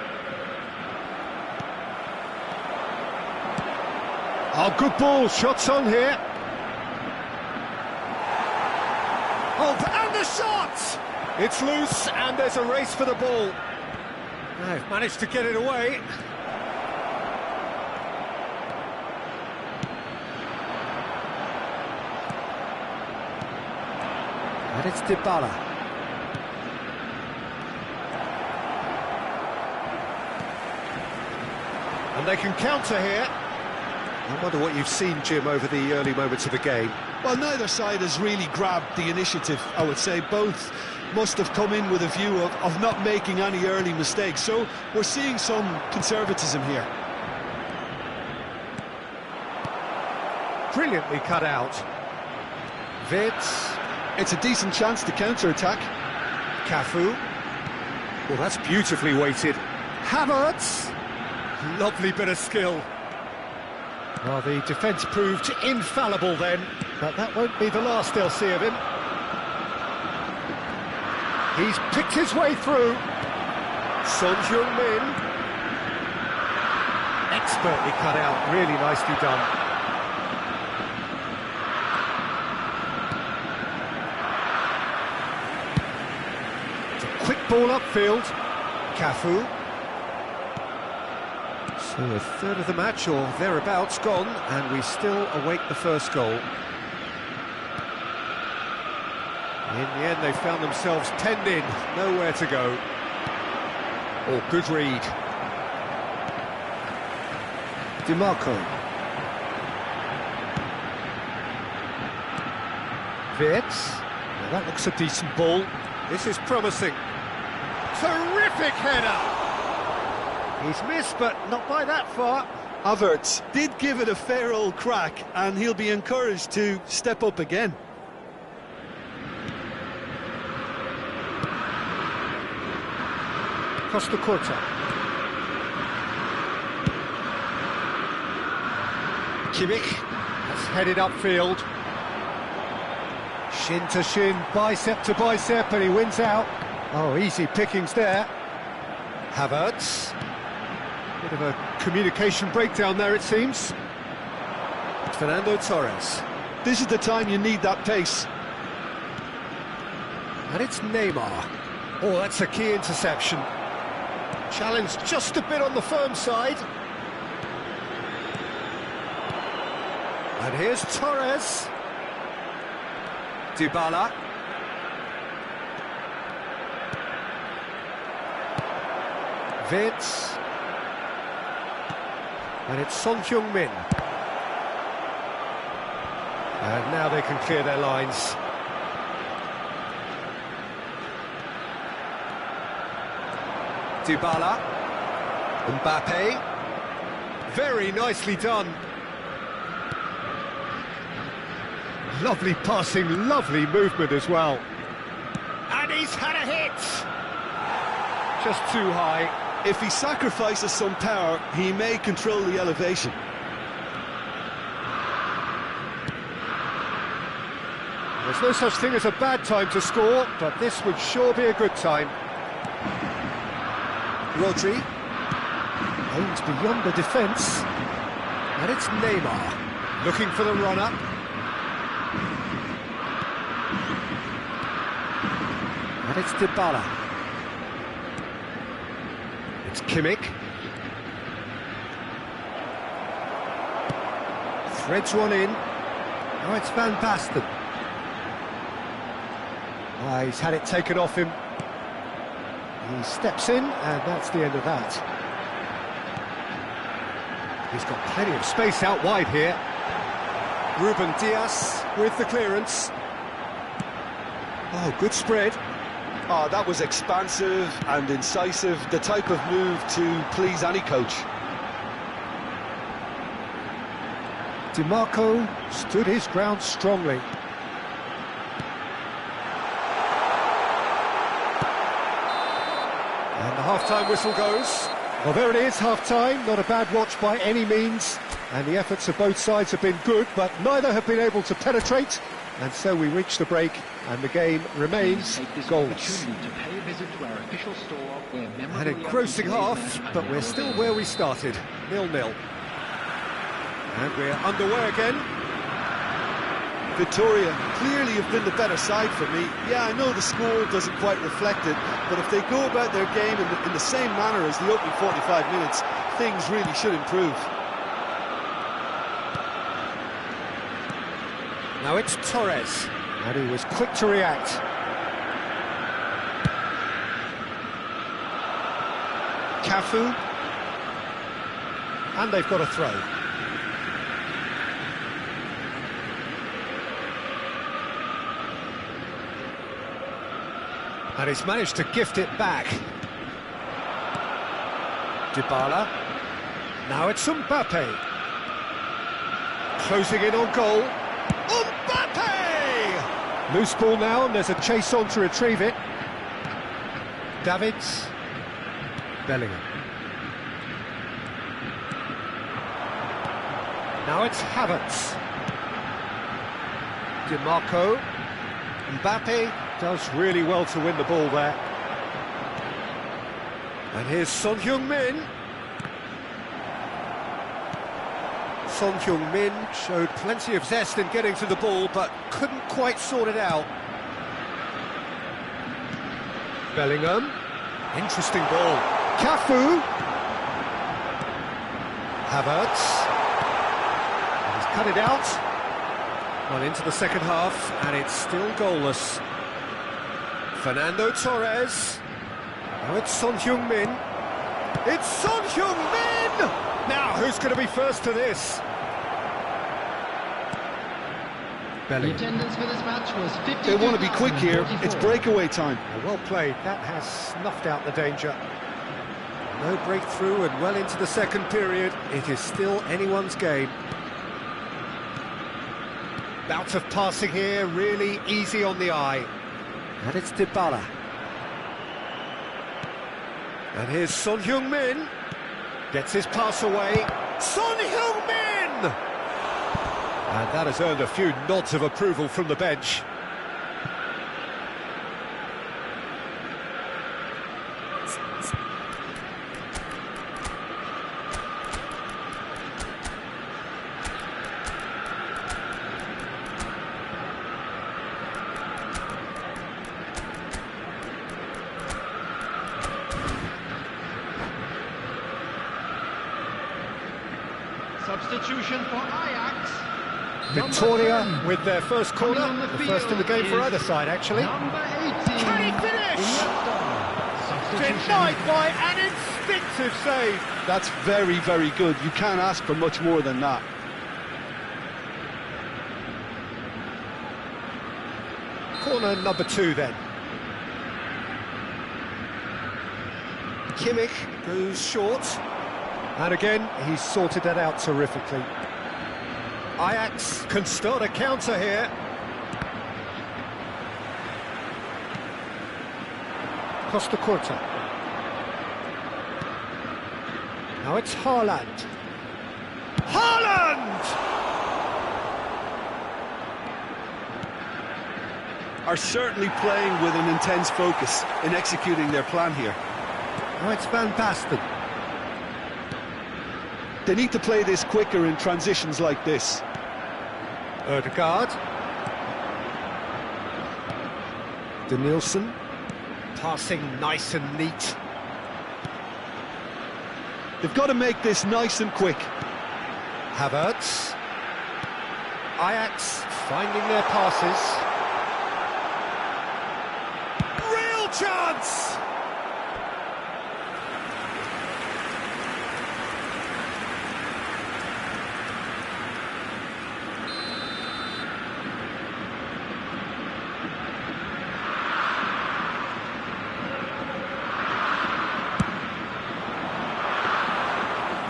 Oh, good ball, shots on here. Oh, and the shot! It's loose, and there's a race for the ball. They've managed to get it away. And it's Dybala. And they can counter here. I wonder what you've seen, Jim, over the early moments of the game. Well, neither side has really grabbed the initiative, I would say. Both must have come in with a view of not making any early mistakes. So we're seeing some conservatism here. Brilliantly cut out. Vids. It's a decent chance to counter-attack. Cafu. Well, that's beautifully weighted. Havertz. Lovely bit of skill. Well, the defence proved infallible then, but that won't be the last they'll see of him. He's picked his way through. Son Heung-min. Expertly cut out, really nicely done. It's a quick ball upfield. Cafu. So a third of the match, or thereabouts, gone, and we still await the first goal. In the end, they found themselves penned in, nowhere to go. Oh, good read. DiMarco. Vids. Well, that looks a decent ball. This is promising. Terrific header! He's missed, but not by that far. Havertz did give it a fair old crack, and he'll be encouraged to step up again. Costa Curta. Kimmich has headed upfield. Shin to shin, bicep to bicep, and he wins out. Oh, easy pickings there. Havertz. Bit of a communication breakdown there, it seems. Fernando Torres. This is the time you need that pace. And it's Neymar. Oh, that's a key interception. Challenge just a bit on the firm side. And here's Torres. Dybala. Vids. And it's Son Heung-min. And now they can clear their lines. Dybala. Mbappe. Very nicely done. Lovely passing, lovely movement as well. And he's had a hit! Just too high. If he sacrifices some power, he may control the elevation. There's no such thing as a bad time to score, but this would sure be a good time. Rodri aims beyond the defence, and it's Neymar looking for the run-up. And it's Dybala. It's Kimmich. Threads one in. Now it's Van Basten. He's had it taken off him. He steps in, and that's the end of that. He's got plenty of space out wide here. Ruben Dias with the clearance. Oh, good spread. Oh, that was expansive and incisive, the type of move to please any coach. DiMarco stood his ground strongly. And the half-time whistle goes. Well, there it is, half-time. Not a bad watch by any means. And the efforts of both sides have been good, but neither have been able to penetrate. And so we reach the break, and the game remains goals. An engrossing half, but we're still where we started, 0-0. And we're underway again. Victoria clearly have been the better side for me. Yeah, I know the score doesn't quite reflect it, but if they go about their game in the same manner as the opening 45 minutes, things really should improve. Now it's Torres, and he was quick to react. Cafu, and they've got a throw. And he's managed to gift it back. Dybala. Now it's Mbappe. Closing in on goal. Mbappe! Loose ball now, and there's a chase on to retrieve it. Davids. Bellingham. Now it's Havertz. DiMarco. Mbappe does really well to win the ball there. And here's Son Heung-min. Son Heung-min showed plenty of zest in getting to the ball, but couldn't quite sort it out. Bellingham. Interesting ball. Cafu. Havertz. And he's cut it out. Well, into the second half, and it's still goalless. Fernando Torres. Now it's Son Heung-min. It's Son Heung-min! Now, who's going to be first to this? The attendance for this match was 50. They want to be quick here. It's breakaway time. Well played. That has snuffed out the danger. No breakthrough, and well into the second period. It is still anyone's game. Bout of passing here, really easy on the eye. And it's Dybala. And here's Son Heung-min. Gets his pass away. Son Heung-min! And that has earned a few nods of approval from the bench. Substitution for Ajax. Victoria with their first corner, the first in the game for either side, actually. Number 18. Can he finish? Denied by an instinctive save. That's very, very good. You can't ask for much more than that. Corner number 2 then. Kimmich goes short. And again, he's sorted that out terrifically. Ajax can start a counter here. Costa Curta. Now it's Haaland. Haaland! Are certainly playing with an intense focus in executing their plan here. Now it's Van Basten. They need to play this quicker in transitions like this. Ødegaard. Denilson. Passing nice and neat. They've got to make this nice and quick. Havertz. Ajax finding their passes. Real chance!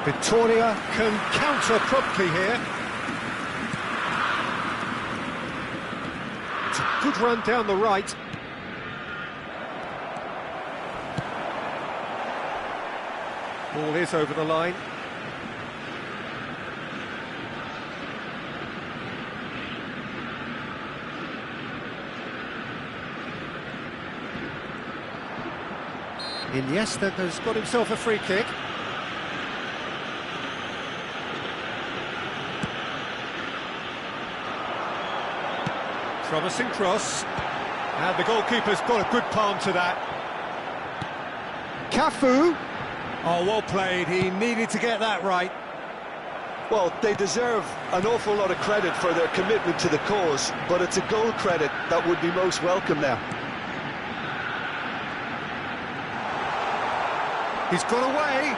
Victoria can counter promptly here. It's a good run down the right. Ball is over the line. Iniesta has got himself a free kick. Promising cross. And the goalkeeper's got a good palm to that. Cafu. Oh, well played. He needed to get that right. Well, they deserve an awful lot of credit for their commitment to the cause, but it's a goal credit that would be most welcome now. He's got away.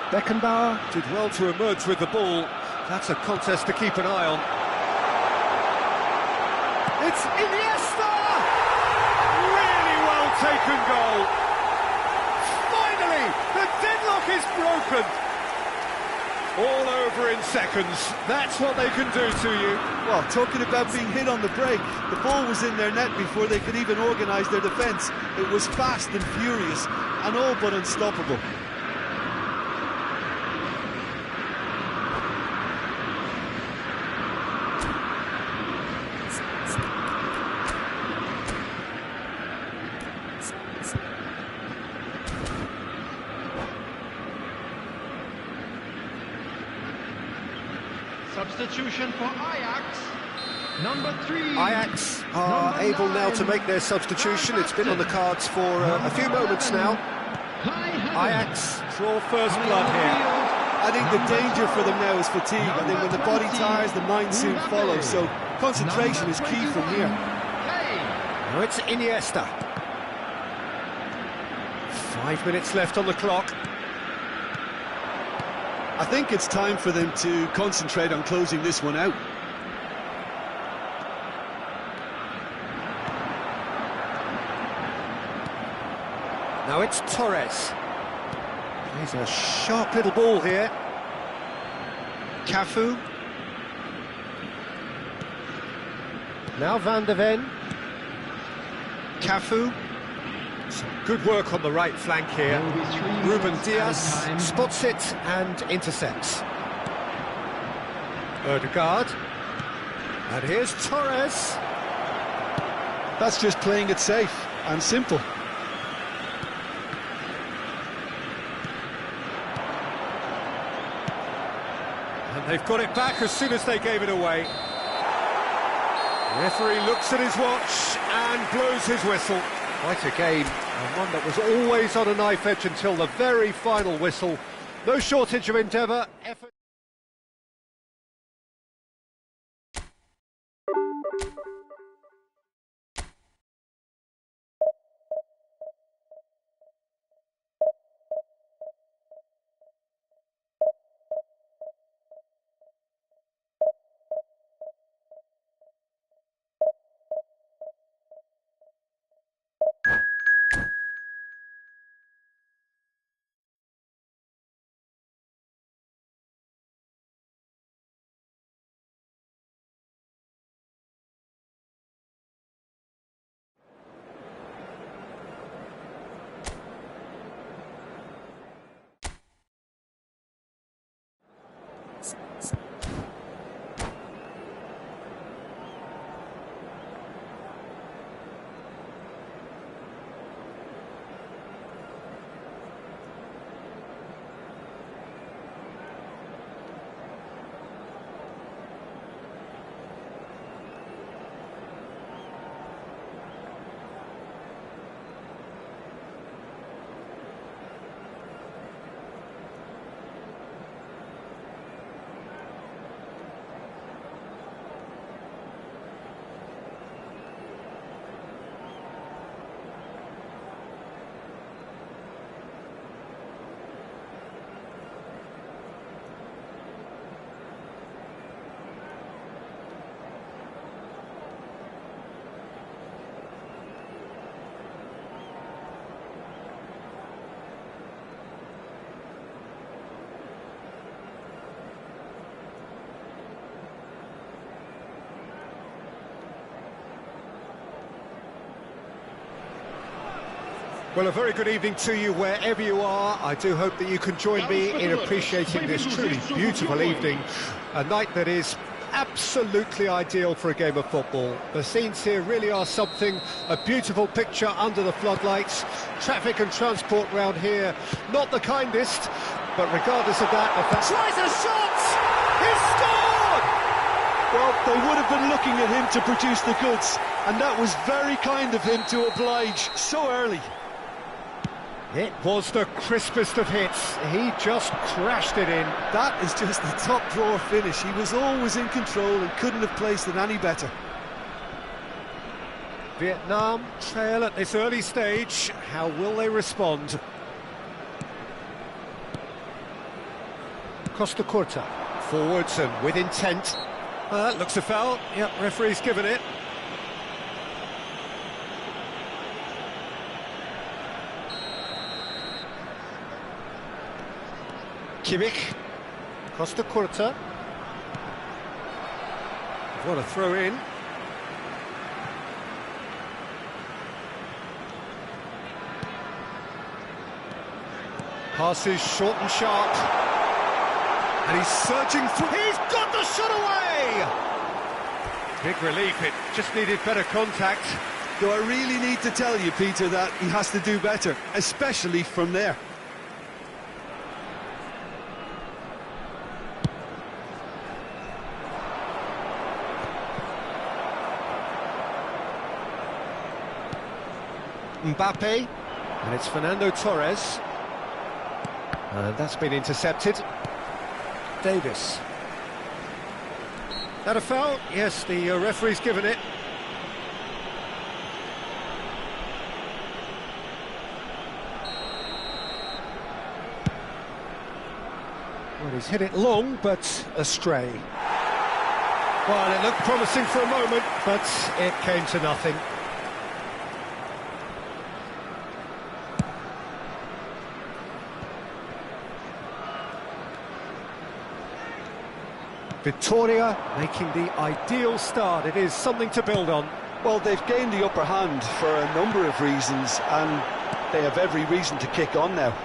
Beckenbauer did well to emerge with the ball. That's a contest to keep an eye on. It's Iniesta! Really well taken goal. Finally, the deadlock is broken. All over in seconds. That's what they can do to you. Well, talking about being hit on the break, the ball was in their net before they could even organise their defence. It was fast and furious, and all but unstoppable. Substitution for Ajax, number 3. Ajax are able now to make their substitution. It's been on the cards for a few moments now. Ajax draw first blood here. I think the danger for them now is fatigue. I think when the body tires, the mind soon follows. So concentration is key from here. Now it's Iniesta. 5 minutes left on the clock. I think it's time for them to concentrate on closing this one out. Now it's Torres. Plays a sharp little ball here. Cafu. Now Van der Ven. Cafu. Some good work on the right flank here. Ruben Diaz spots it and intercepts. Ødegaard. And here's Torres. That's just playing it safe and simple. And they've got it back as soon as they gave it away. The referee looks at his watch and blows his whistle. Quite a game, and one that was always on a knife edge until the very final whistle. No shortage of endeavour, effort. Well, a very good evening to you wherever you are. I do hope that you can join me in appreciating this truly beautiful evening, a night that is absolutely ideal for a game of football. The scenes here really are something, a beautiful picture under the floodlights. Traffic and transport round here, not the kindest, but regardless of that, tries a shot! He's scored! Well, they would have been looking at him to produce the goods, and that was very kind of him to oblige so early. It was the crispest of hits. He just crashed it in. That is just the top drawer finish. He was always in control and couldn't have placed it any better. Vietnam trail at this early stage. How will they respond? Costa Curta, forwards and with intent. That looks a foul. Yep, referee's given it. Kimmich, Costa Curta. What a throw in. Passes short and sharp. And he's surging through. He's got the shot away! Big relief, it just needed better contact. Do I really need to tell you, Peter, that he has to do better, especially from there? Mbappe, and it's Fernando Torres, and that's been intercepted. Davis. That a foul? Yes, the referee's given it. Well, he's hit it long, but astray. Well, it looked promising for a moment, but it came to nothing. Victoria making the ideal start. It is something to build on. Well, they've gained the upper hand for a number of reasons, and they have every reason to kick on now.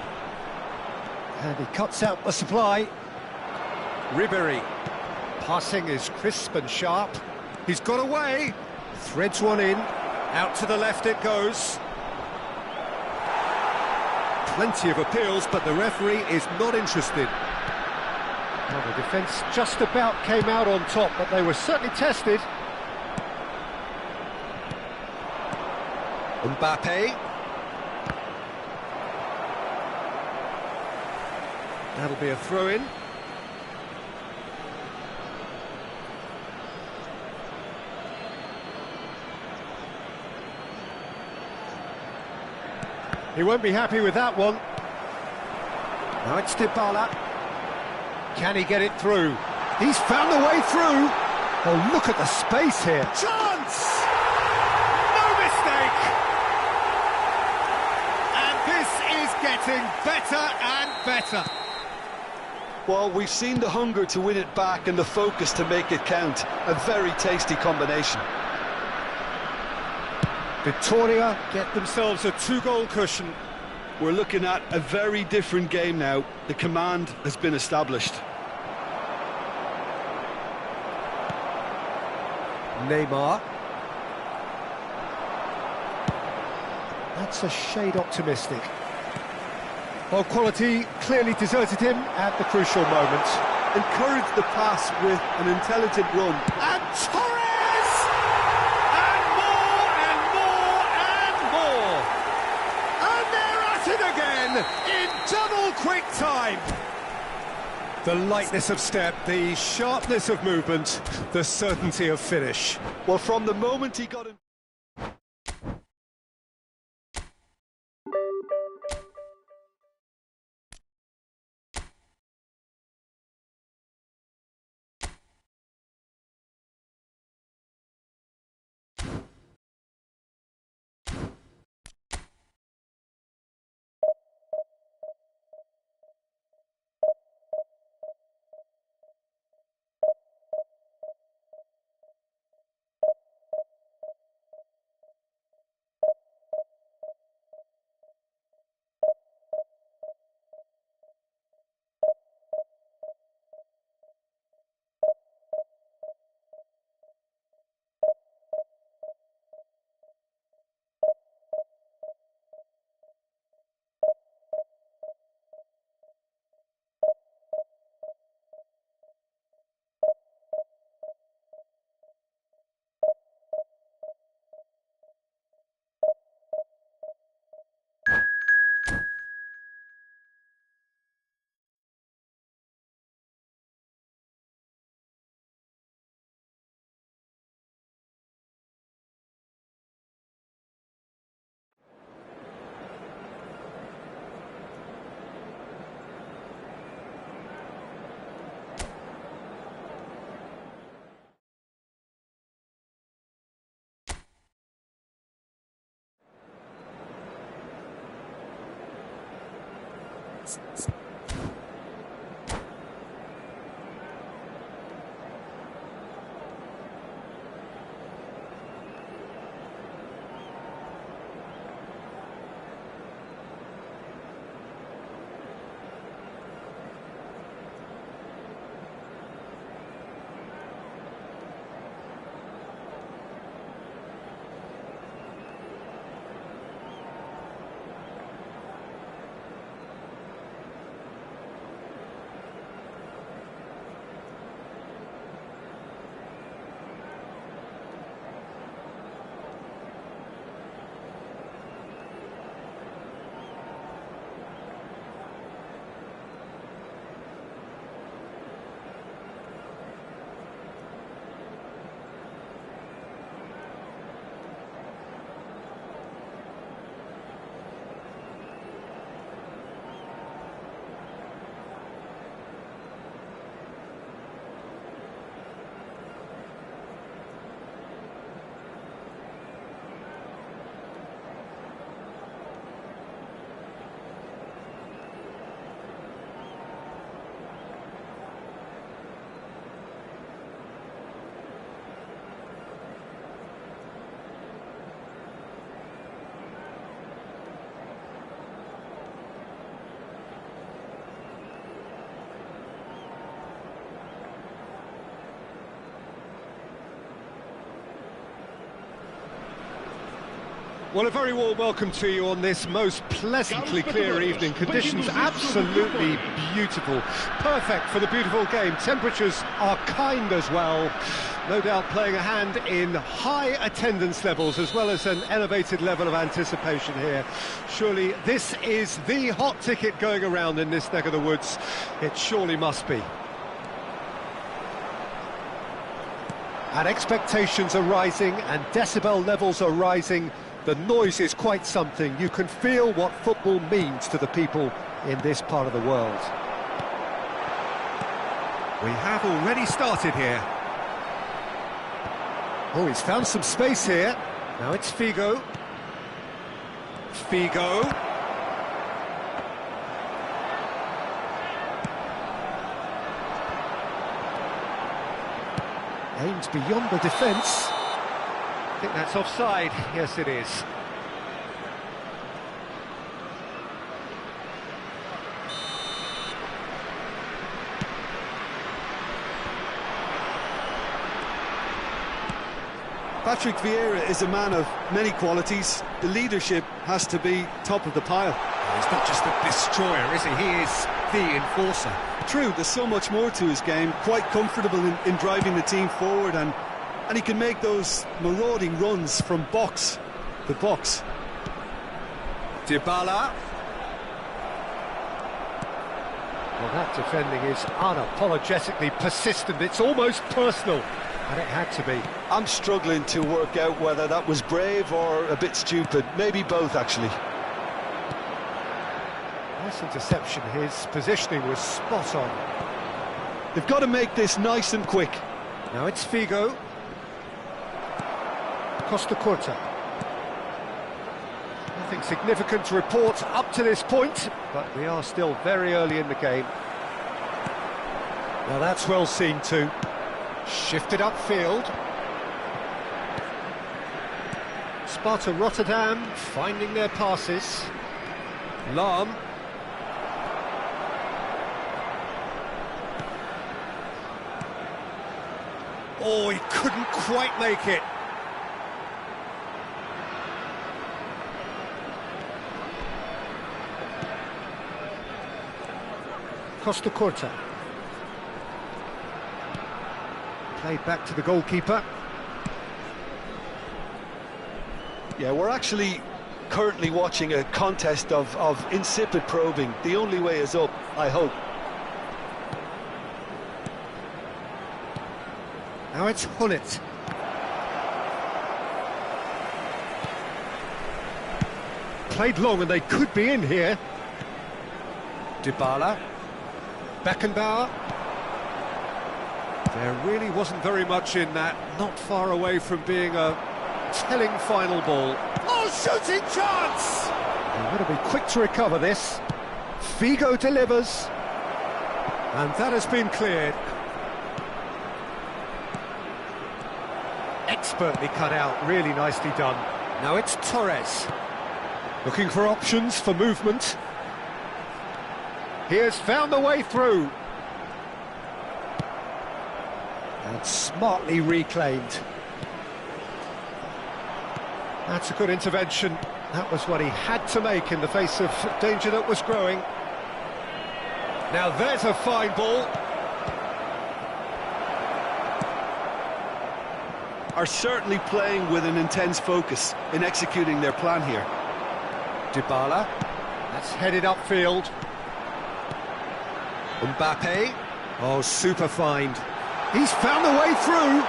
And he cuts out the supply. Ribéry. Passing is crisp and sharp. He's got away. Threads one in. Out to the left it goes. Plenty of appeals, but the referee is not interested. Well, the defence just about came out on top, but they were certainly tested. Mbappe. That'll be a throw-in. He won't be happy with that one. Now it's Dybala. Can he get it through? He's found a way through. Oh, look at the space here. Chance! No mistake! And this is getting better and better. Well, we've seen the hunger to win it back and the focus to make it count. A very tasty combination. Victoria get themselves a two-goal cushion. We're looking at a very different game now. The command has been established. Neymar. That's a shade optimistic. Well, quality clearly deserted him at the crucial moment. Encouraged the pass with an intelligent run. And Torres! And more and more and more! And they're at it again in double quick time! The lightness of step, the sharpness of movement, the certainty of finish. Well, from the moment he got in... Well, a very warm welcome to you on this most pleasantly clear evening. Conditions absolutely beautiful. Perfect for the beautiful game. Temperatures are kind as well. No doubt playing a hand in high attendance levels as well as an elevated level of anticipation here. Surely this is the hot ticket going around in this neck of the woods. It surely must be. And expectations are rising and decibel levels are rising. The noise is quite something. You can feel what football means to the people in this part of the world. We have already started here. Oh, he's found some space here. Now it's Figo. Figo. Aims beyond the defence. I think that's offside. Yes, it is. Patrick Vieira is a man of many qualities. The leadership has to be top of the pile. He's not just a destroyer, is he? He is the enforcer. True, there's so much more to his game. Quite comfortable in driving the team forward, and he can make those marauding runs from box to box. Dybala. Well, that defending is unapologetically persistent. It's almost personal, and it had to be. I'm struggling to work out whether that was brave or a bit stupid. Maybe both, actually. Nice interception. His positioning was spot on. They've got to make this nice and quick. Now it's Figo. Costa Curta. Nothing significant to report up to this point, but we are still very early in the game. Now that's well seen too. Shifted upfield. Sparta Rotterdam finding their passes. Lahm. Oh, he couldn't quite make it. Costa Curta. Played back to the goalkeeper. Yeah, we're actually currently watching a contest of insipid probing. The only way is up, I hope. Now it's Hullet. Played long and they could be in here. Dybala. Beckenbauer. There really wasn't very much in that. Not far away from being a telling final ball. Oh, shooting chance! They've got to be quick to recover this. Figo delivers. And that has been cleared. Expertly cut out, really nicely done. Now it's Torres. Looking for options for movement. He has found the way through. And smartly reclaimed. That's a good intervention. That was what he had to make in the face of danger that was growing. Now there's a fine ball. Are certainly playing with an intense focus in executing their plan here. Dybala. That's headed upfield. Mbappe. Oh, super find. He's found the way through.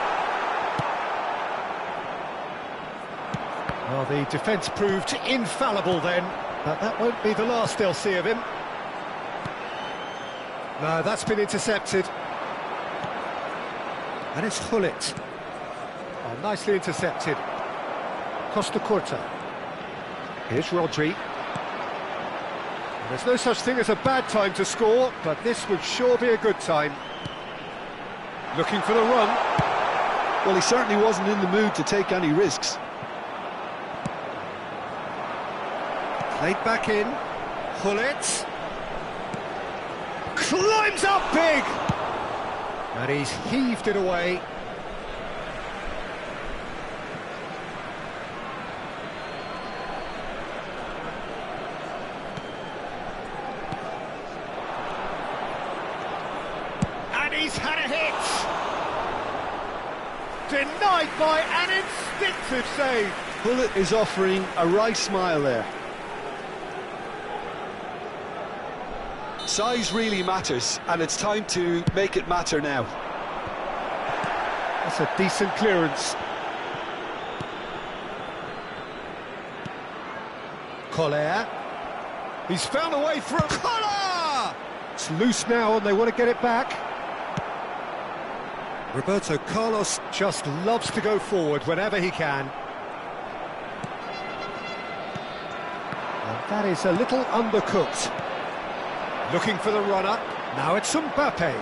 Well, the defence proved infallible then, but that won't be the last they'll see of him. No, that's been intercepted. And it's Hullet. Oh, nicely intercepted. Costa Curta. Here's Rodri. There's no such thing as a bad time to score, but this would sure be a good time. Looking for the run. Well, he certainly wasn't in the mood to take any risks. Played back in. Hullet. Climbs up big! And he's heaved it away. And he's had a hit! Denied by an instinctive save. Hullet is offering a wry smile there. Size really matters, and it's time to make it matter now. That's a decent clearance. Collier. He's found a way through. Collier! It's loose now, and they want to get it back. Roberto Carlos just loves to go forward whenever he can. And that is a little undercooked. Looking for the runner. Now it's Mbappe.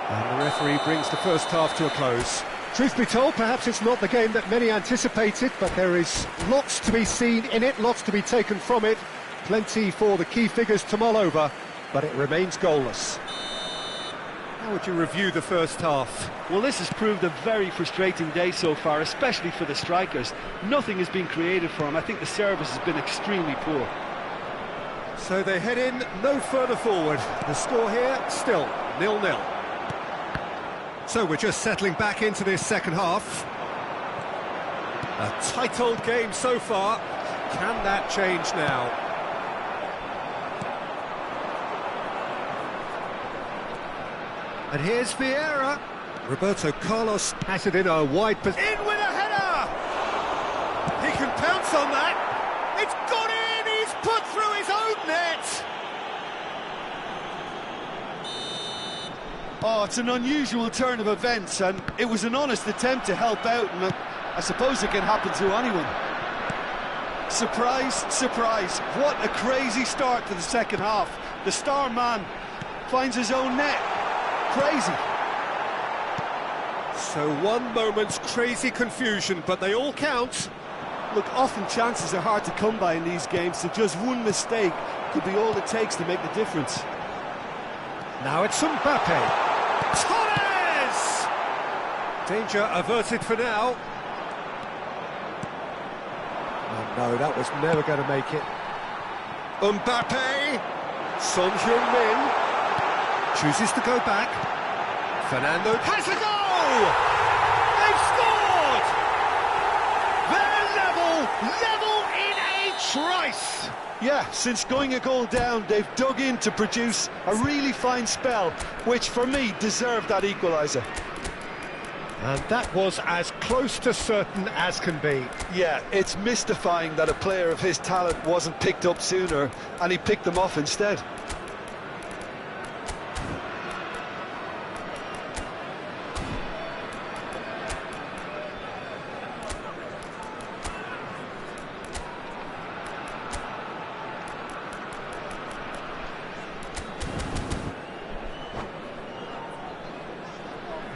And the referee brings the first half to a close. Truth be told, perhaps it's not the game that many anticipated, but there is lots to be seen in it, lots to be taken from it. Plenty for the key figures to mull over, but it remains goalless. How would you review the first half? Well, this has proved a very frustrating day so far, especially for the strikers. Nothing has been created for them. I think the service has been extremely poor. So they head in no further forward. The score here, still 0-0. So we're just settling back into this second half. A tight old game so far. Can that change now? And here's Vieira. Roberto Carlos has it in a wide position. In with a header! He can pounce on that. It's got in! He's put through his own net! Oh, it's an unusual turn of events, and it was an honest attempt to help out, and I suppose it can happen to anyone. Surprise, surprise, what a crazy start to the second half. The star man finds his own net. Crazy. So one moment's crazy confusion, but they all count. Look, often chances are hard to come by in these games, so just one mistake could be all it takes to make the difference. Now it's Mbappe. Torres! Danger averted for now. Oh no, that was never going to make it. Mbappe! Son Heung-min chooses to go back. Fernando has a goal! They've scored! They're level in a trice! Yeah, since going a goal down, they've dug in to produce a really fine spell, which for me deserved that equaliser. And that was as close to certain as can be. Yeah, it's mystifying that a player of his talent wasn't picked up sooner, and he picked them off instead.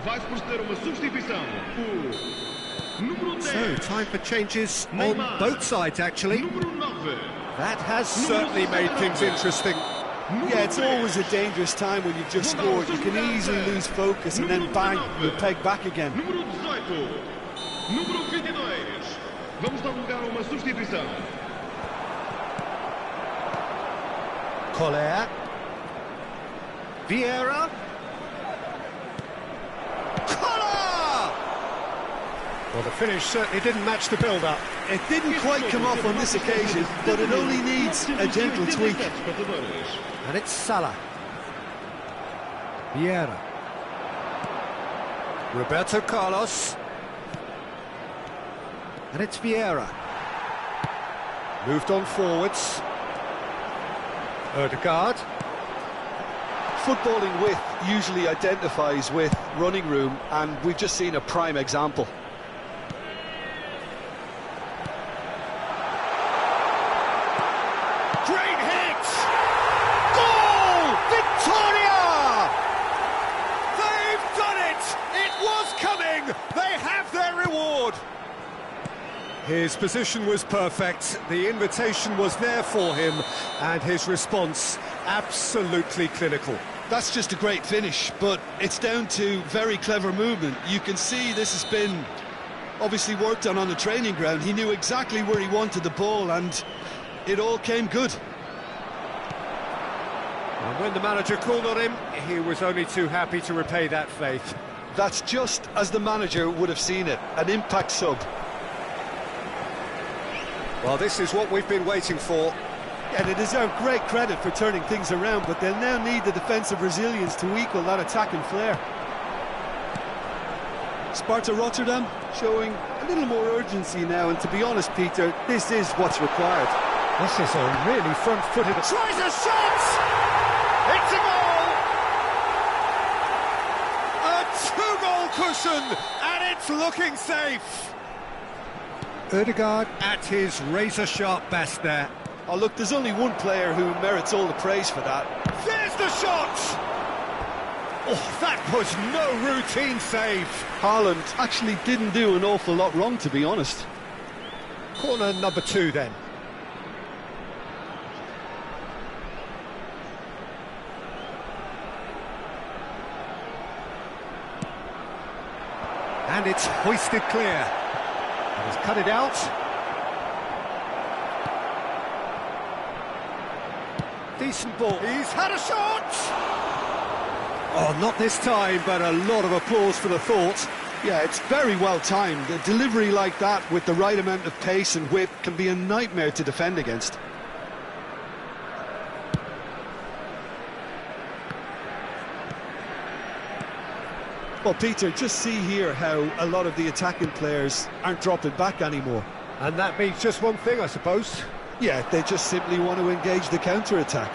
Vai-se proceder uma substituição. O número 10. So, time for changes on both sides, actually. Número 9. That has certainly made things interesting. Yeah, it's always a dangerous time when you've just scored. You can easily lose focus and then bang, you're pegged back again. Número 18. Número 22. Vamos dar lugar a uma substituição. Collier. Vieira. Collar! Well, the finish certainly didn't match the build-up. It didn't quite come off on this occasion, but it only needs a gentle tweak. And it's Salah. Vieira. Roberto Carlos. And it's Vieira. Moved on forwards. Ødegaard. Footballing width usually identifies with running room, and we've just seen a prime example. Great hit! Goal! Victoria! They've done it! It was coming! They have their reward! His position was perfect, the invitation was there for him, and his response absolutely clinical. That's just a great finish, but it's down to very clever movement. You can see this has been obviously worked on the training ground. He knew exactly where he wanted the ball, and it all came good. And when the manager called on him, he was only too happy to repay that faith. That's just as the manager would have seen it, an impact sub. Well, this is what we've been waiting for. Yeah, they deserve great credit for turning things around, but they'll now need the defensive resilience to equal that attacking flair. Sparta Rotterdam showing a little more urgency now, and to be honest, Peter, this is what's required. This is a really front-footed... Tries a shot! It's a goal! A two-goal cushion, and it's looking safe! Ødegaard at his razor-sharp best there. Oh, look, there's only one player who merits all the praise for that. There's the shot! Oh, that was no routine save. Haaland actually didn't do an awful lot wrong, to be honest. Corner number 2, then. And it's hoisted clear. He's cut it out. Decent ball. He's had a shot! Oh, not this time, but a lot of applause for the thought. Yeah, it's very well timed. A delivery like that with the right amount of pace and whip can be a nightmare to defend against. Well, Peter, just see here how a lot of the attacking players aren't dropping back anymore. And that means just one thing, I suppose. Yeah, they just simply want to engage the counter-attack.